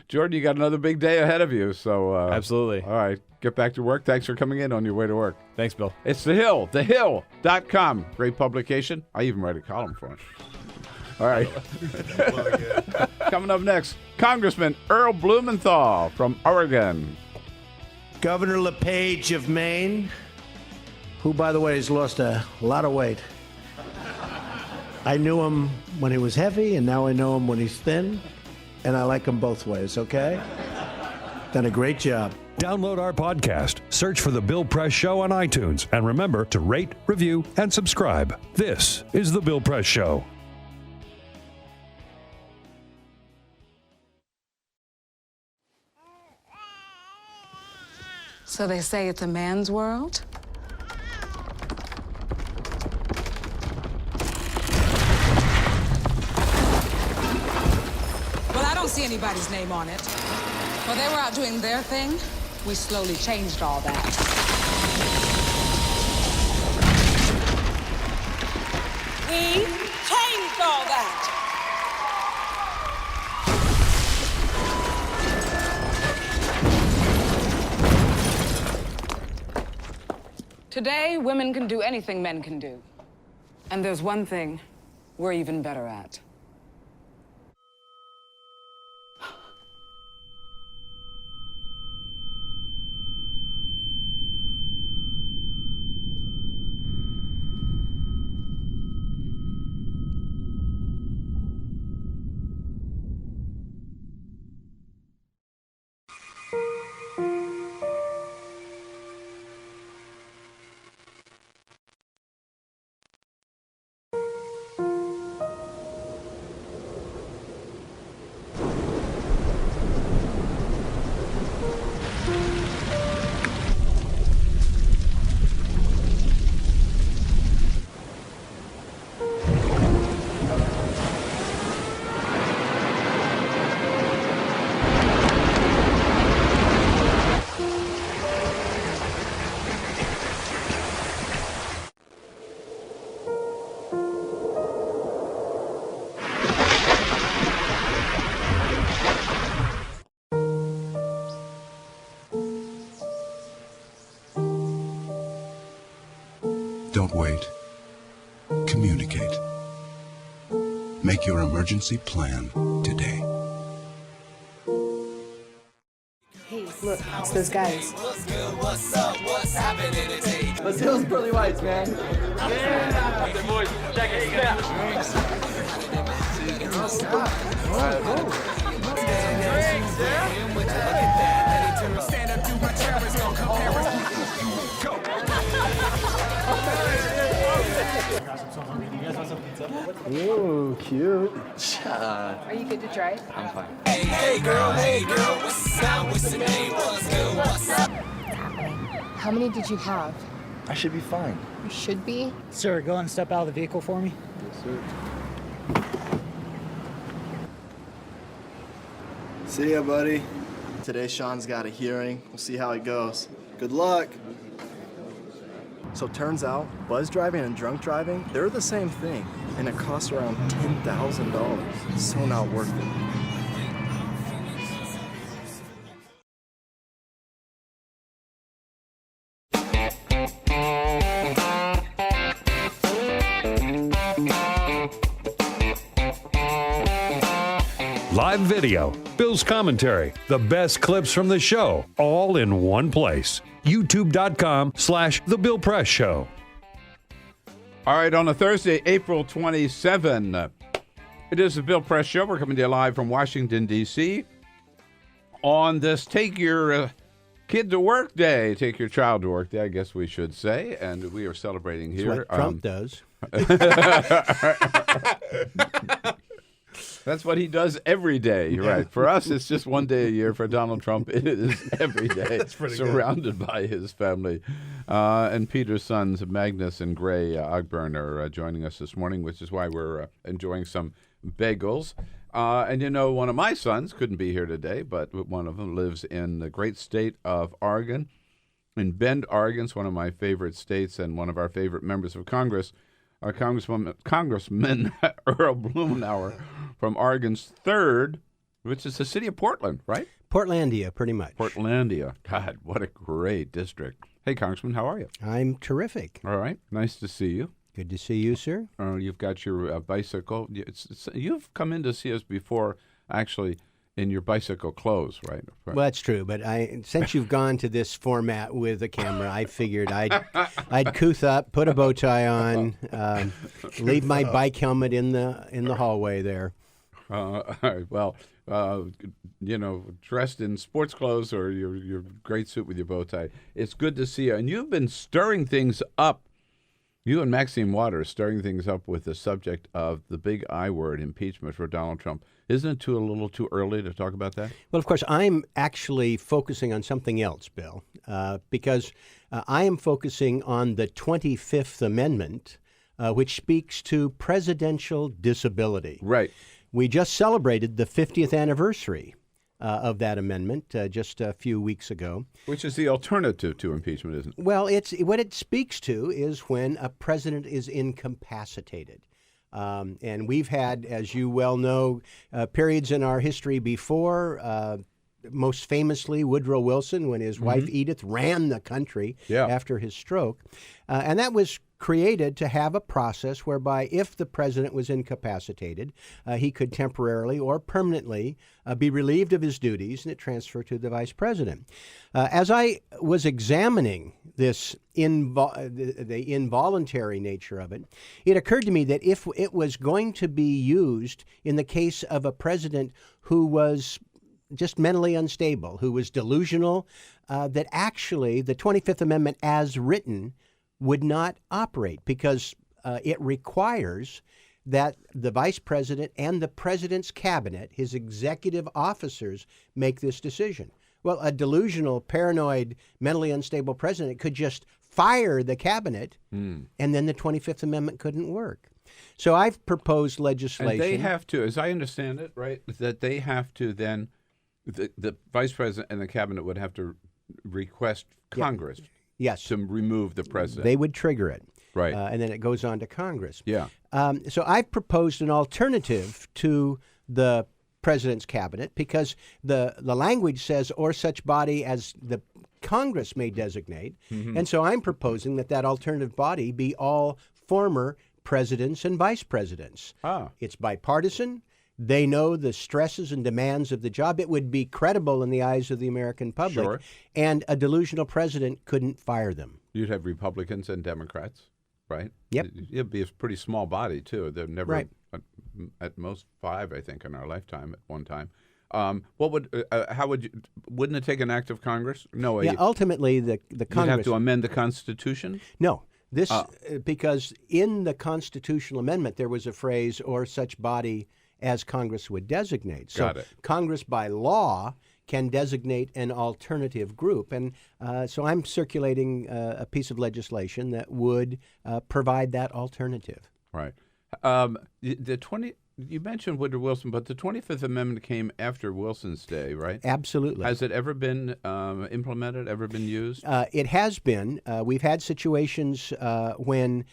Jordan, you got another big day ahead of you. So absolutely. All right, get back to work. Thanks for coming in on your way to work. Thanks, Bill. It's The Hill, thehill.com. Great publication. I even write a column for it. All right. Coming up next, Congressman Earl Blumenthal from Oregon. Governor Lepage of Maine, who, by the way, has lost a lot of weight. I knew him when he was heavy, and now I know him when he's thin, and I like him both ways, okay? Done a great job. Download our podcast, search for The Bill Press Show on iTunes, and remember to rate, review, and subscribe. This is The Bill Press Show. So they say it's a man's world? Well, I don't see anybody's name on it. While they were out doing their thing, we slowly changed all that. We changed all that. Today, women can do anything men can do. And there's one thing we're even better at. Don't wait. Communicate. Make your emergency plan today. It's those guys. What's up? What's happening today? Let's do those pearly whites, man. Yeah. The boys, check it out. Stand up, do my terrorists, don't compare us. Go. Ooh, cute. Are you good to try? I'm fine. Hey girl, what's up? What's the name? What's good? What's up? How many did you have? I should be fine. You should be. Sir, go and step out of the vehicle for me. Yes, sir. See ya, buddy. Today, Sean's got a hearing. We'll see how it goes. Good luck. So turns out, buzz driving and drunk driving, they're the same thing, and it costs around $10,000. So not worth it. Live video, Bill's commentary, the best clips from the show, all in one place. YouTube.com/The Bill Press Show. All right, on a Thursday, April 27, it is the Bill Press Show. We're coming to you live from Washington, D.C. on this Take Your Kid to Work Day. Take your child to work day, I guess we should say. And we are celebrating here. That's what Trump does. That's what he does every day. You're right. For us, it's just one day a year. For Donald Trump, it is every day. That's pretty surrounded by his family. And Peter's sons, Magnus and Gray Ogburn, are joining us this morning, which is why we're enjoying some bagels. And you know, one of my sons couldn't be here today, but one of them lives in the great state of Oregon. In Bend, Oregon, it's one of my favorite states and one of our favorite members of Congress. Our Congressman Earl Blumenauer from Oregon's 3rd, which is the city of Portland, right? Portlandia, pretty much. Portlandia. God, what a great district. Hey, Congressman, how are you? I'm terrific. All right. Nice to see you. Good to see you, sir. You've got your bicycle. You've come in to see us before, actually, in your bicycle clothes, right? Well, that's true. But since you've gone to this format with a camera, I figured I'd couth up, put a bow tie on, leave my bike helmet in the hallway there. All right. Well, you know, dressed in sports clothes or your great suit with your bow tie, it's good to see you. And you've been stirring things up. You and Maxine Waters stirring things up with the subject of the big I word, impeachment for Donald Trump. Isn't it a little too early to talk about that? Well, of course, I'm actually focusing on something else, Bill, because I am focusing on the 25th Amendment, which speaks to presidential disability. Right. We just celebrated the 50th anniversary of that amendment just a few weeks ago. Which is the alternative to impeachment, isn't it? Well, what it speaks to is when a president is incapacitated. And we've had, as you well know, periods in our history before, most famously Woodrow Wilson, when his wife Edith ran the country after his stroke. And that was created to have a process whereby if the president was incapacitated, he could temporarily or permanently be relieved of his duties and it transferred to the vice president. As I was examining this the involuntary nature of it, it occurred to me that if it was going to be used in the case of a president who was just mentally unstable, who was delusional, that actually the 25th Amendment as written would not operate because it requires that the vice president and the president's cabinet, his executive officers, make this decision. Well, a delusional, paranoid, mentally unstable president could just fire the cabinet, and then the 25th Amendment couldn't work. So I've proposed legislation. And they have to, as I understand it, right, that they have to then, the vice president and the cabinet would have to request Congress to remove the president. They would trigger it. Right. And then it goes on to Congress. Yeah. So I've proposed an alternative to the president's cabinet because the language says, or such body as the Congress may designate. And so I'm proposing that alternative body be all former presidents and vice presidents. It's bipartisan. They know the stresses and demands of the job. It would be credible in the eyes of the American public. Sure. And a delusional president couldn't fire them. You'd have Republicans and Democrats, right? Yep. It'd be a pretty small body, too. They're never, Right. at most 5, I think, in our lifetime at one time. Wouldn't it take an act of Congress? No. Yeah, ultimately, the Congress... You'd have to amend the Constitution? No. Because in the constitutional amendment, there was a phrase, or such body as Congress would designate. So Got it. Congress, by law, can designate an alternative group. And so I'm circulating a piece of legislation that would provide that alternative. Right. You mentioned Woodrow Wilson, but the 25th Amendment came after Wilson's day, right? Absolutely. Has it ever been implemented, ever been used? It has been. We've had situations when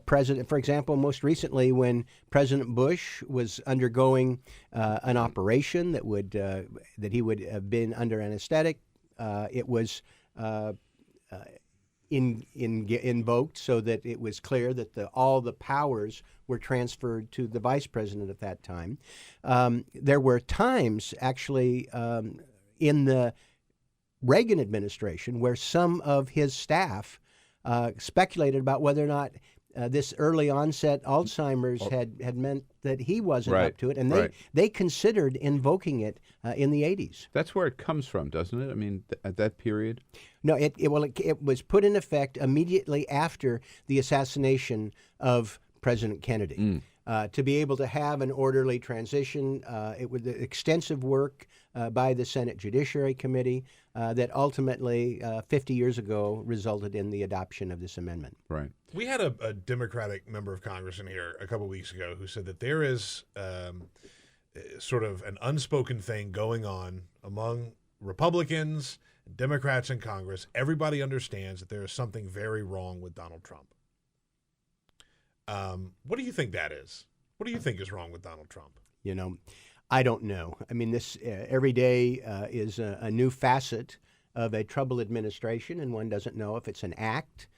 President, for example, most recently when President Bush was undergoing an operation that he would have been under anesthetic. It was invoked so that it was clear that all the powers were transferred to the vice president at that time. There were times, actually, in the Reagan administration where some of his staff speculated about whether or not this early onset Alzheimer's had meant that he wasn't up to it, and they considered invoking it in the 80s. That's where it comes from, doesn't it? I mean, at that period? No, it was put in effect immediately after the assassination of President Kennedy. To be able to have an orderly transition, it was extensive work by the Senate Judiciary Committee that ultimately, 50 years ago, resulted in the adoption of this amendment. Right. We had a Democratic member of Congress in here a couple weeks ago who said that there is sort of an unspoken thing going on among Republicans, Democrats in Congress. Everybody understands that there is something very wrong with Donald Trump. What do you think that is? What do you think is wrong with Donald Trump? I don't know. I mean, this every day is a new facet of a troubled administration, and one doesn't know if it's an act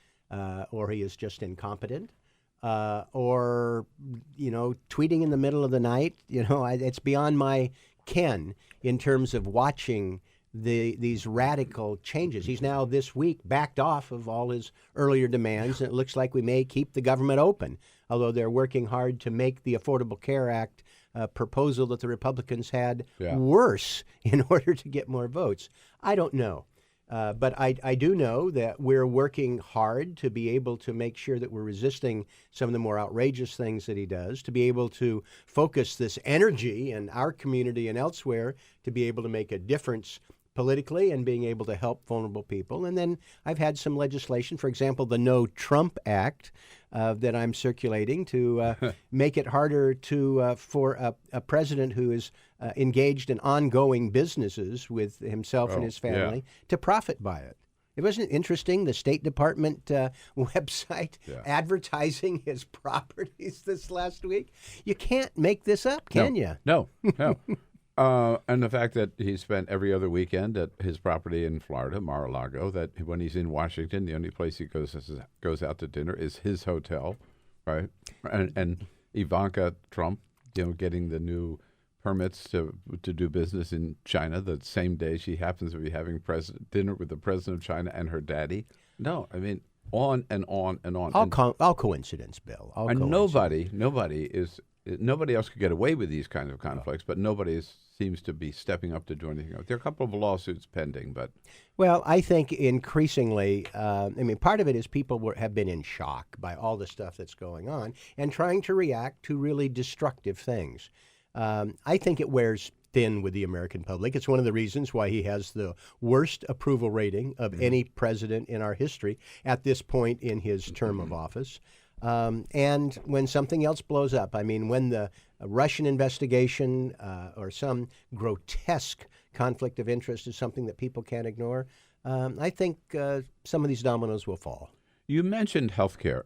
or he is just incompetent or, tweeting in the middle of the night. It's beyond my ken in terms of watching these radical changes. He's now this week backed off of all his earlier demands, and it looks like we may keep the government open, although they're working hard to make the Affordable Care Act proposal that the Republicans had worse in order to get more votes. I don't know. But I do know that we're working hard to be able to make sure that we're resisting some of the more outrageous things that he does, to be able to focus this energy in our community and elsewhere, to be able to make a difference politically and being able to help vulnerable people. And then I've had some legislation, for example, the No Trump Act that I'm circulating to make it harder for a president who is engaged in ongoing businesses with himself and his family to profit by it. It wasn't interesting, the State Department website advertising his properties this last week? You can't make this up, can you? No. And the fact that he spent every other weekend at his property in Florida, Mar-a-Lago, that when he's in Washington, the only place he goes out to dinner is his hotel, right? And Ivanka Trump, getting the new permits to do business in China the same day she happens to be having dinner with the president of China and her daddy. No, I mean, on and on and on. All coincidence, Bill. All and coincidence. Nobody else could get away with these kinds of conflicts, but nobody seems to be stepping up to do anything. There are a couple of lawsuits pending, but... Well, I think increasingly, part of it is people have been in shock by all the stuff that's going on and trying to react to really destructive things. I think it wears thin with the American public. It's one of the reasons why he has the worst approval rating of any president in our history at this point in his term of office. And when something else blows up, when the Russian investigation or some grotesque conflict of interest is something that people can't ignore, I think some of these dominoes will fall. You mentioned health care.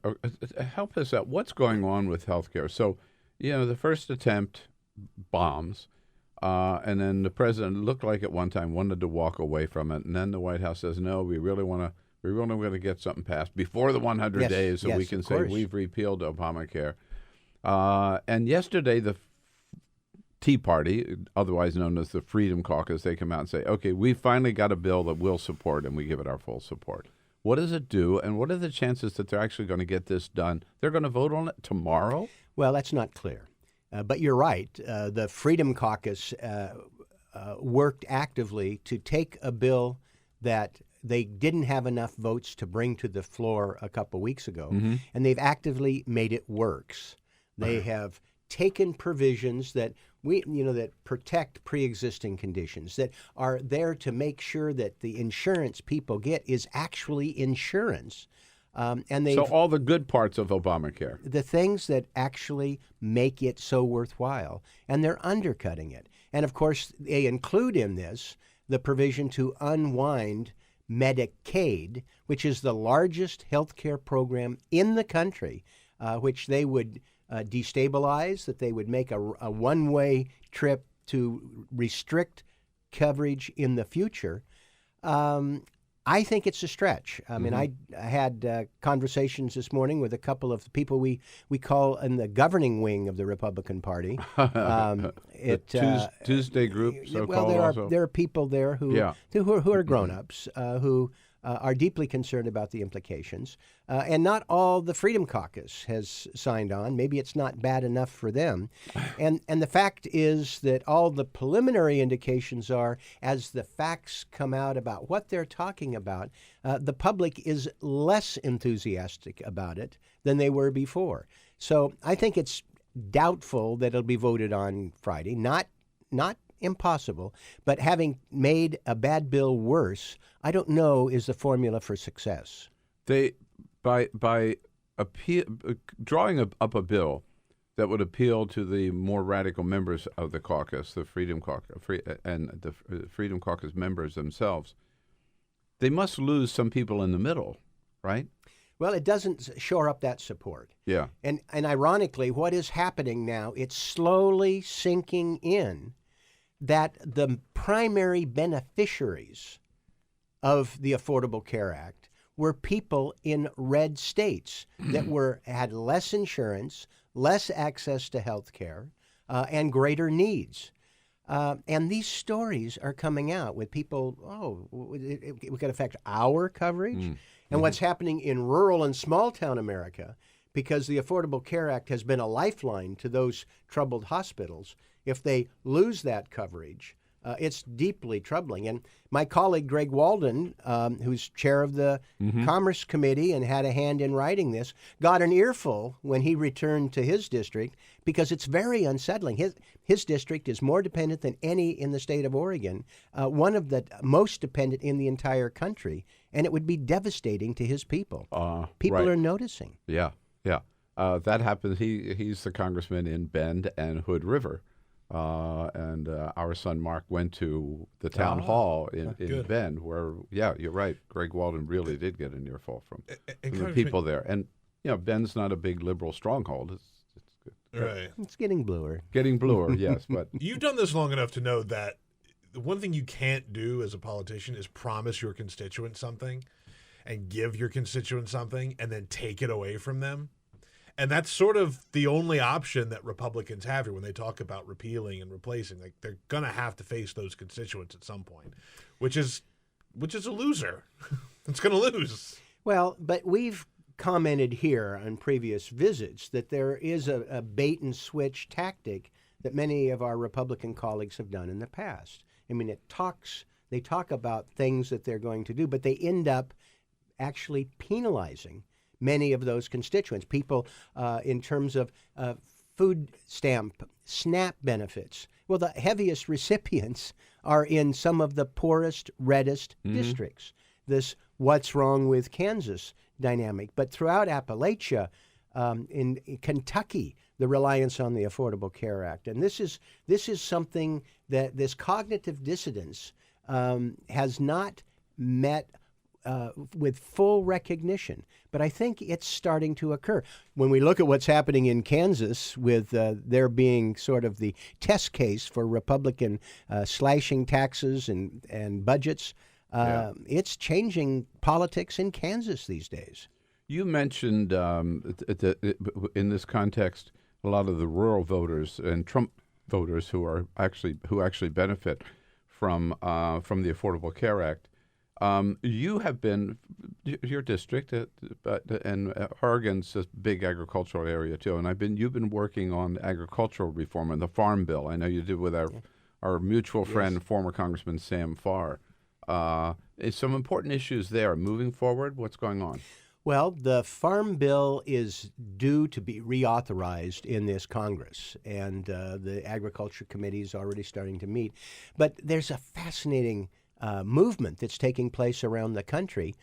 Help us out. What's going on with health care? So, the first attempt bombs, and then the president looked like at one time wanted to walk away from it, and then the White House says, no, we really want to get something passed before the 100 days so we can say we've repealed Obamacare. And yesterday, the Tea Party, otherwise known as the Freedom Caucus, they come out and say, okay, we finally got a bill that we'll support, and we give it our full support. What does it do, and what are the chances that they're actually going to get this done? They're going to vote on it tomorrow? Well, that's not clear. But you're right. The Freedom Caucus worked actively to take a bill that they didn't have enough votes to bring to the floor a couple weeks ago, and they've actively made it worse. They have taken provisions that that protect pre-existing conditions, that are there to make sure that the insurance people get is actually insurance. And so all the good parts of Obamacare. The things that actually make it so worthwhile, and they're undercutting it. And, of course, they include in this the provision to unwind Medicaid, which is the largest health care program in the country, which they would destabilize, that they would make a one-way trip to restrict coverage in the future. I think it's a stretch. I mean, I had conversations this morning with a couple of people we call in the governing wing of the Republican Party. Tuesday group, so-called. Well, there are people there who are grown-ups who are deeply concerned about the implications. And not all the Freedom Caucus has signed on. Maybe it's not bad enough for them. And the fact is that all the preliminary indications are, as the facts come out about what they're talking about, the public is less enthusiastic about it than they were before. So I think it's doubtful that it'll be voted on Friday. Not impossible, but having made a bad bill worse, I don't know is the formula for success. They by drawing up a bill that would appeal to the more radical members of the caucus, the Freedom Caucus, and the Freedom Caucus members themselves, they must lose some people in the middle, right? Well, it doesn't shore up that support. Yeah. And ironically, what is happening now, it's slowly sinking in that the primary beneficiaries of the Affordable Care Act were people in red states that had less insurance, less access to health care, and greater needs. And these stories are coming out with people, it could affect our coverage. And what's happening in rural and small-town America, because the Affordable Care Act has been a lifeline to those troubled hospitals, if they lose that coverage, it's deeply troubling. And my colleague, Greg Walden, who's chair of the Commerce Committee and had a hand in writing this, got an earful when he returned to his district because it's very unsettling. His district is more dependent than any in the state of Oregon, one of the most dependent in the entire country, and it would be devastating to his people. People are noticing. Yeah. That happens. He's the congressman in Bend and Hood River. And our son Mark went to the town hall in Bend, where, you're right, Greg Walden really did get an earful from the people there. And, Bend's not a big liberal stronghold. It's good. Right. It's getting bluer. Getting bluer, yes. But you've done this long enough to know that the one thing you can't do as a politician is promise your constituents something and give your constituents something and then take it away from them. And that's sort of the only option that Republicans have here when they talk about repealing and replacing. Like, they're going to have to face those constituents at some point, which is a loser. It's going to lose. Well, but we've commented here on previous visits that there is a bait and switch tactic that many of our Republican colleagues have done in the past. I mean, they talk about things that they're going to do, but they end up actually penalizing many of those constituents, people in terms of food stamp, SNAP benefits. Well, the heaviest recipients are in some of the poorest, reddest districts. This what's wrong with Kansas dynamic. But throughout Appalachia, in Kentucky, the reliance on the Affordable Care Act. And this is something that this cognitive dissonance has not met with full recognition. But I think it's starting to occur. When we look at what's happening in Kansas with there being sort of the test case for Republican slashing taxes and budgets, it's changing politics in Kansas these days. You mentioned in this context a lot of the rural voters, and Trump voters who actually benefit from the Affordable Care Act. You have been your district, and Oregon's a big agricultural area too. And you've been working on agricultural reform and the Farm Bill. I know you did with our mutual friend, former Congressman Sam Farr. Some important issues there. Moving forward, what's going on? Well, the Farm Bill is due to be reauthorized in this Congress, and the Agriculture Committee is already starting to meet. But there's a fascinating movement that's taking place around the country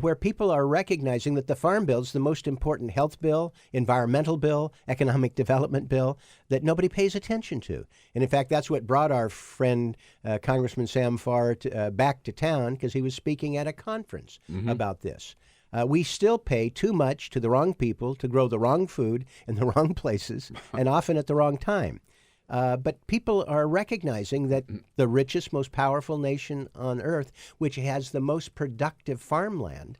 where people are recognizing that the Farm Bill is the most important health bill, environmental bill, economic development bill that nobody pays attention to. And in fact, that's what brought our friend Congressman Sam Farr back to town, because he was speaking at a conference about this. We still pay too much to the wrong people to grow the wrong food in the wrong places and often at the wrong time. But people are recognizing that the richest, most powerful nation on earth, which has the most productive farmland,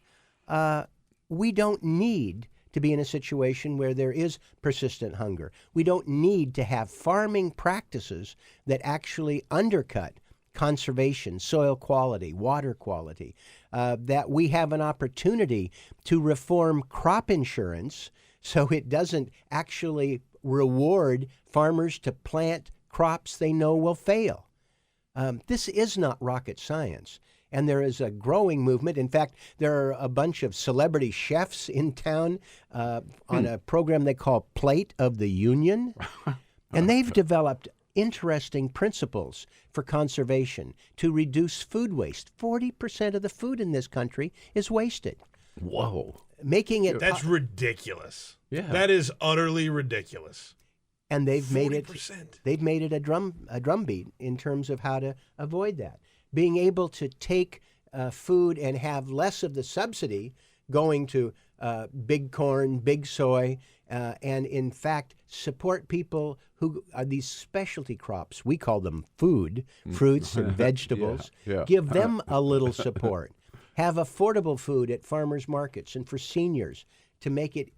we don't need to be in a situation where there is persistent hunger. We don't need to have farming practices that actually undercut conservation, soil quality, water quality, that we have an opportunity to reform crop insurance so it doesn't actually reward farmers to plant crops they know will fail. This is not rocket science, and there is a growing movement. In fact, there are a bunch of celebrity chefs in town on a program they call Plate of the Union, and they've developed interesting principles for conservation to reduce food waste. 40% of the food in this country is wasted. Whoa. Making it... That's ridiculous. Yeah. That is utterly ridiculous. And they've 40%. made it a drumbeat in terms of how to avoid that. Being able to take food and have less of the subsidy going to big corn, big soy, and in fact support people who are these specialty crops. We call them food, fruits and vegetables. Yeah. Give them a little support. Have affordable food at farmers markets and for seniors to make it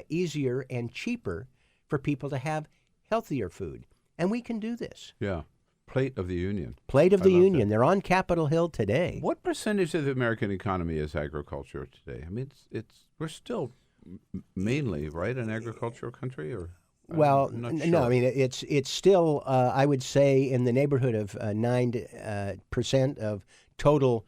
easier and cheaper for people to have healthier food. And we can do this. Yeah. Plate of the Union. Plate of the Union. They're on Capitol Hill today. What percentage of the American economy is agriculture today? I mean, we're still mainly, right, an agricultural country, or? Well, I'm not no, sure. I mean, it's still, I would say, in the neighborhood of 9% of total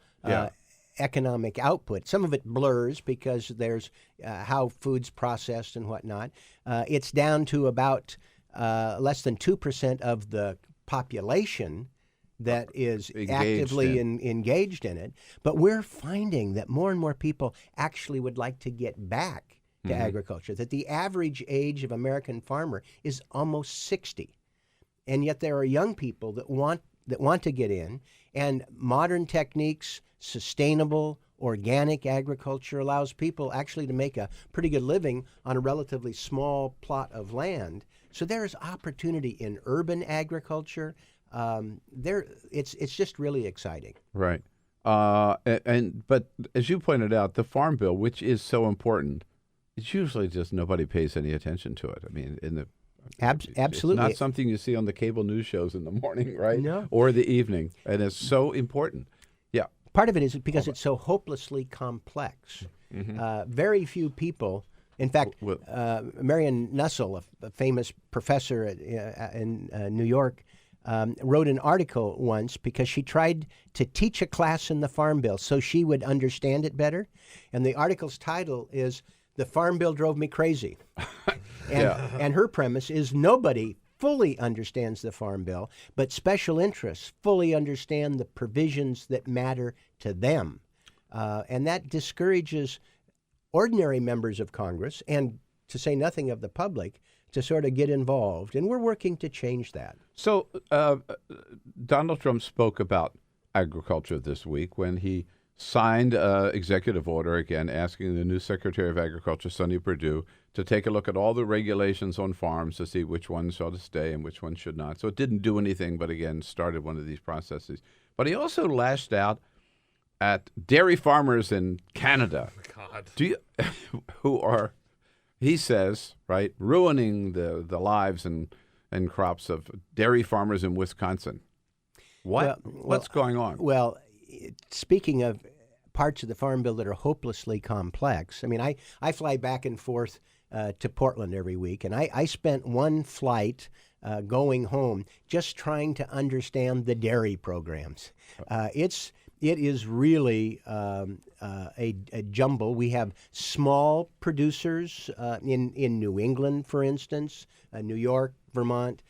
economic output. Some of it blurs because there's how food's processed and whatnot. It's down to about less than 2% of the population that is actively engaged in it. But we're finding that more and more people actually would like to get back to agriculture, that the average age of American farmer is almost 60. And yet there are young people that want to get in, and modern techniques, sustainable, organic agriculture allows people actually to make a pretty good living on a relatively small plot of land. So there is opportunity in urban agriculture. It's just really exciting. Right. But as you pointed out, the Farm Bill, which is so important, it's usually just nobody pays any attention to it. I mean, absolutely, it's not something you see on the cable news shows in the morning, right? No. Or the evening, and it's so important. Yeah. Part of it is because it's so hopelessly complex. Very few people. In fact, Marion Nussel, a famous professor in New York, wrote an article once because she tried to teach a class in the Farm Bill so she would understand it better. And the article's title is "The Farm Bill Drove Me Crazy." And her premise is nobody fully understands the Farm Bill, but special interests fully understand the provisions that matter to them. And that discourages ordinary members of Congress, and to say nothing of the public, to sort of get involved. And we're working to change that. So Donald Trump spoke about agriculture this week when he signed an executive order, again, asking the new Secretary of Agriculture, Sonny Perdue, to take a look at all the regulations on farms to see which ones ought to stay and which ones should not. So it didn't do anything, but again, started one of these processes. But he also lashed out at dairy farmers in Canada, who are, he says, right, ruining the lives and and crops of dairy farmers in Wisconsin. What's going on? Well, speaking of parts of the Farm Bill that are hopelessly complex, I mean, I fly back and forth to Portland every week, and I spent one flight going home just trying to understand the dairy programs. It is really a jumble. We have small producers in New England, for instance, New York, Vermont.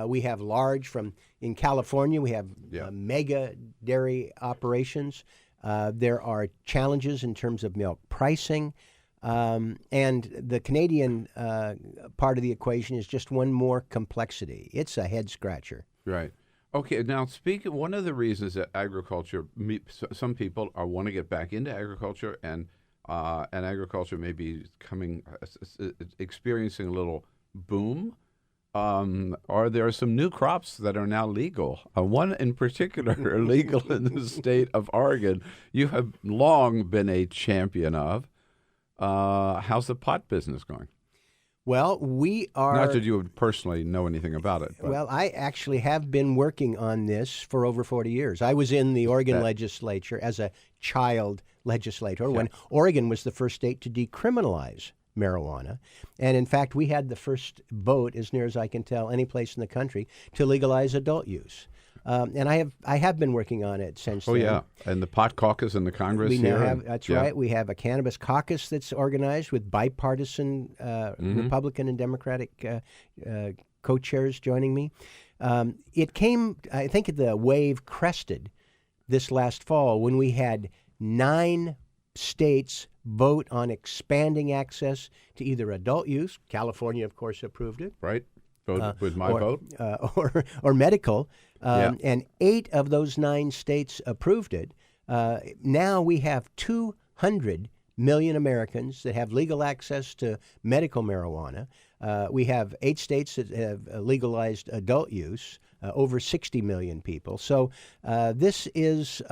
We have large in California. We have mega dairy operations. There are challenges in terms of milk pricing. And the Canadian part of the equation is just one more complexity. It's a head scratcher. Right. Okay. Now, one of the reasons that agriculture, some people want to get back into agriculture, and agriculture may be experiencing a little boom. Are there some new crops that are now legal? One in particular, legal in the state of Oregon. You have long been a champion of. How's the pot business going? Well, we are... Not that you would personally know anything about it. But. Well, I actually have been working on this for over 40 years. I was in the Oregon legislature as a child legislator when Oregon was the first state to decriminalize marijuana. And in fact, we had the first vote, as near as I can tell, any place in the country to legalize adult use. And I have been working on it since then. Oh, yeah. And the pot caucus in the Congress we here. Now have, that's right. We have a cannabis caucus that's organized with bipartisan Republican and Democratic co-chairs joining me. It came, I think the wave crested this last fall when we had 9 states vote on expanding access to either adult use. California, of course, approved it. Right. With my vote. Or medical. And 8 of those 9 states approved it. Now we have 200 million Americans that have legal access to medical marijuana. We have 8 states that have legalized adult use, over 60 million people. So this is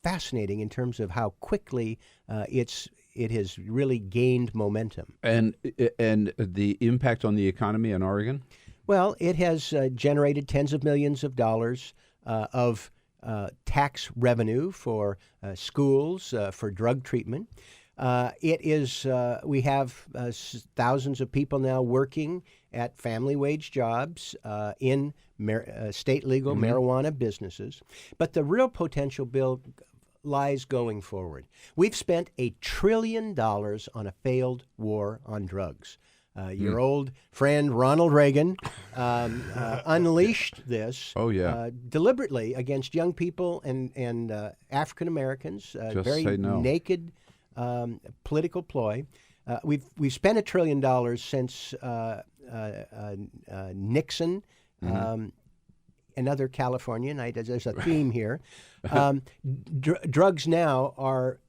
fascinating in terms of how quickly it has really gained momentum. And the impact on the economy in Oregon? Well, it has generated tens of millions of dollars of tax revenue for schools, for drug treatment. We have thousands of people now working at family wage jobs in state legal marijuana businesses. But the real potential, Bill, lies going forward. We've spent $1 trillion on a failed war on drugs. Your old friend Ronald Reagan unleashed this deliberately against young people and African Americans. Very naked political ploy. We've spent $1 trillion since Nixon. Another Californian. There's a theme here. Drugs now are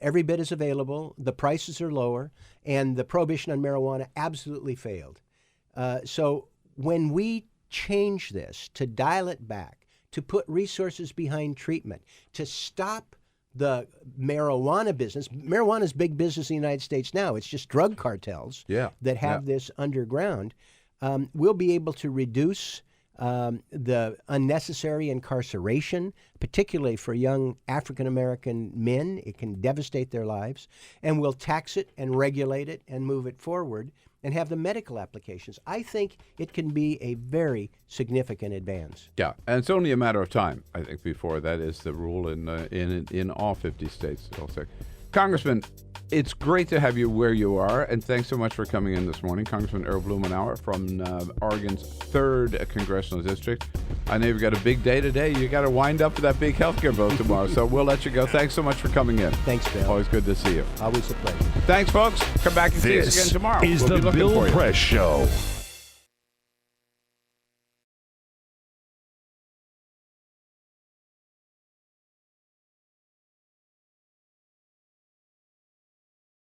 every bit as available. The prices are lower, and the prohibition on marijuana absolutely failed. So when we change this, to dial it back, to put resources behind treatment, to stop the marijuana business. Marijuana's big business in the United States now. It's just drug cartels that have this underground. We'll be able to reduce the unnecessary incarceration, particularly for young African-American men. It can devastate their lives. And we'll tax it and regulate it and move it forward and have the medical applications. I think it can be a very significant advance. Yeah, and it's only a matter of time, I think, before that is the rule in all 50 states, I'll say. Congressman, it's great to have you where you are, and thanks so much for coming in this morning. Congressman Earl Blumenauer from Oregon's 3rd Congressional District. I know you've got a big day today. You got to wind up for that big healthcare vote tomorrow, so we'll let you go. Thanks so much for coming in. Thanks, Bill. Always good to see you. Always a pleasure. Thanks, folks. Come back and see us again tomorrow. This is the Bill Press Show.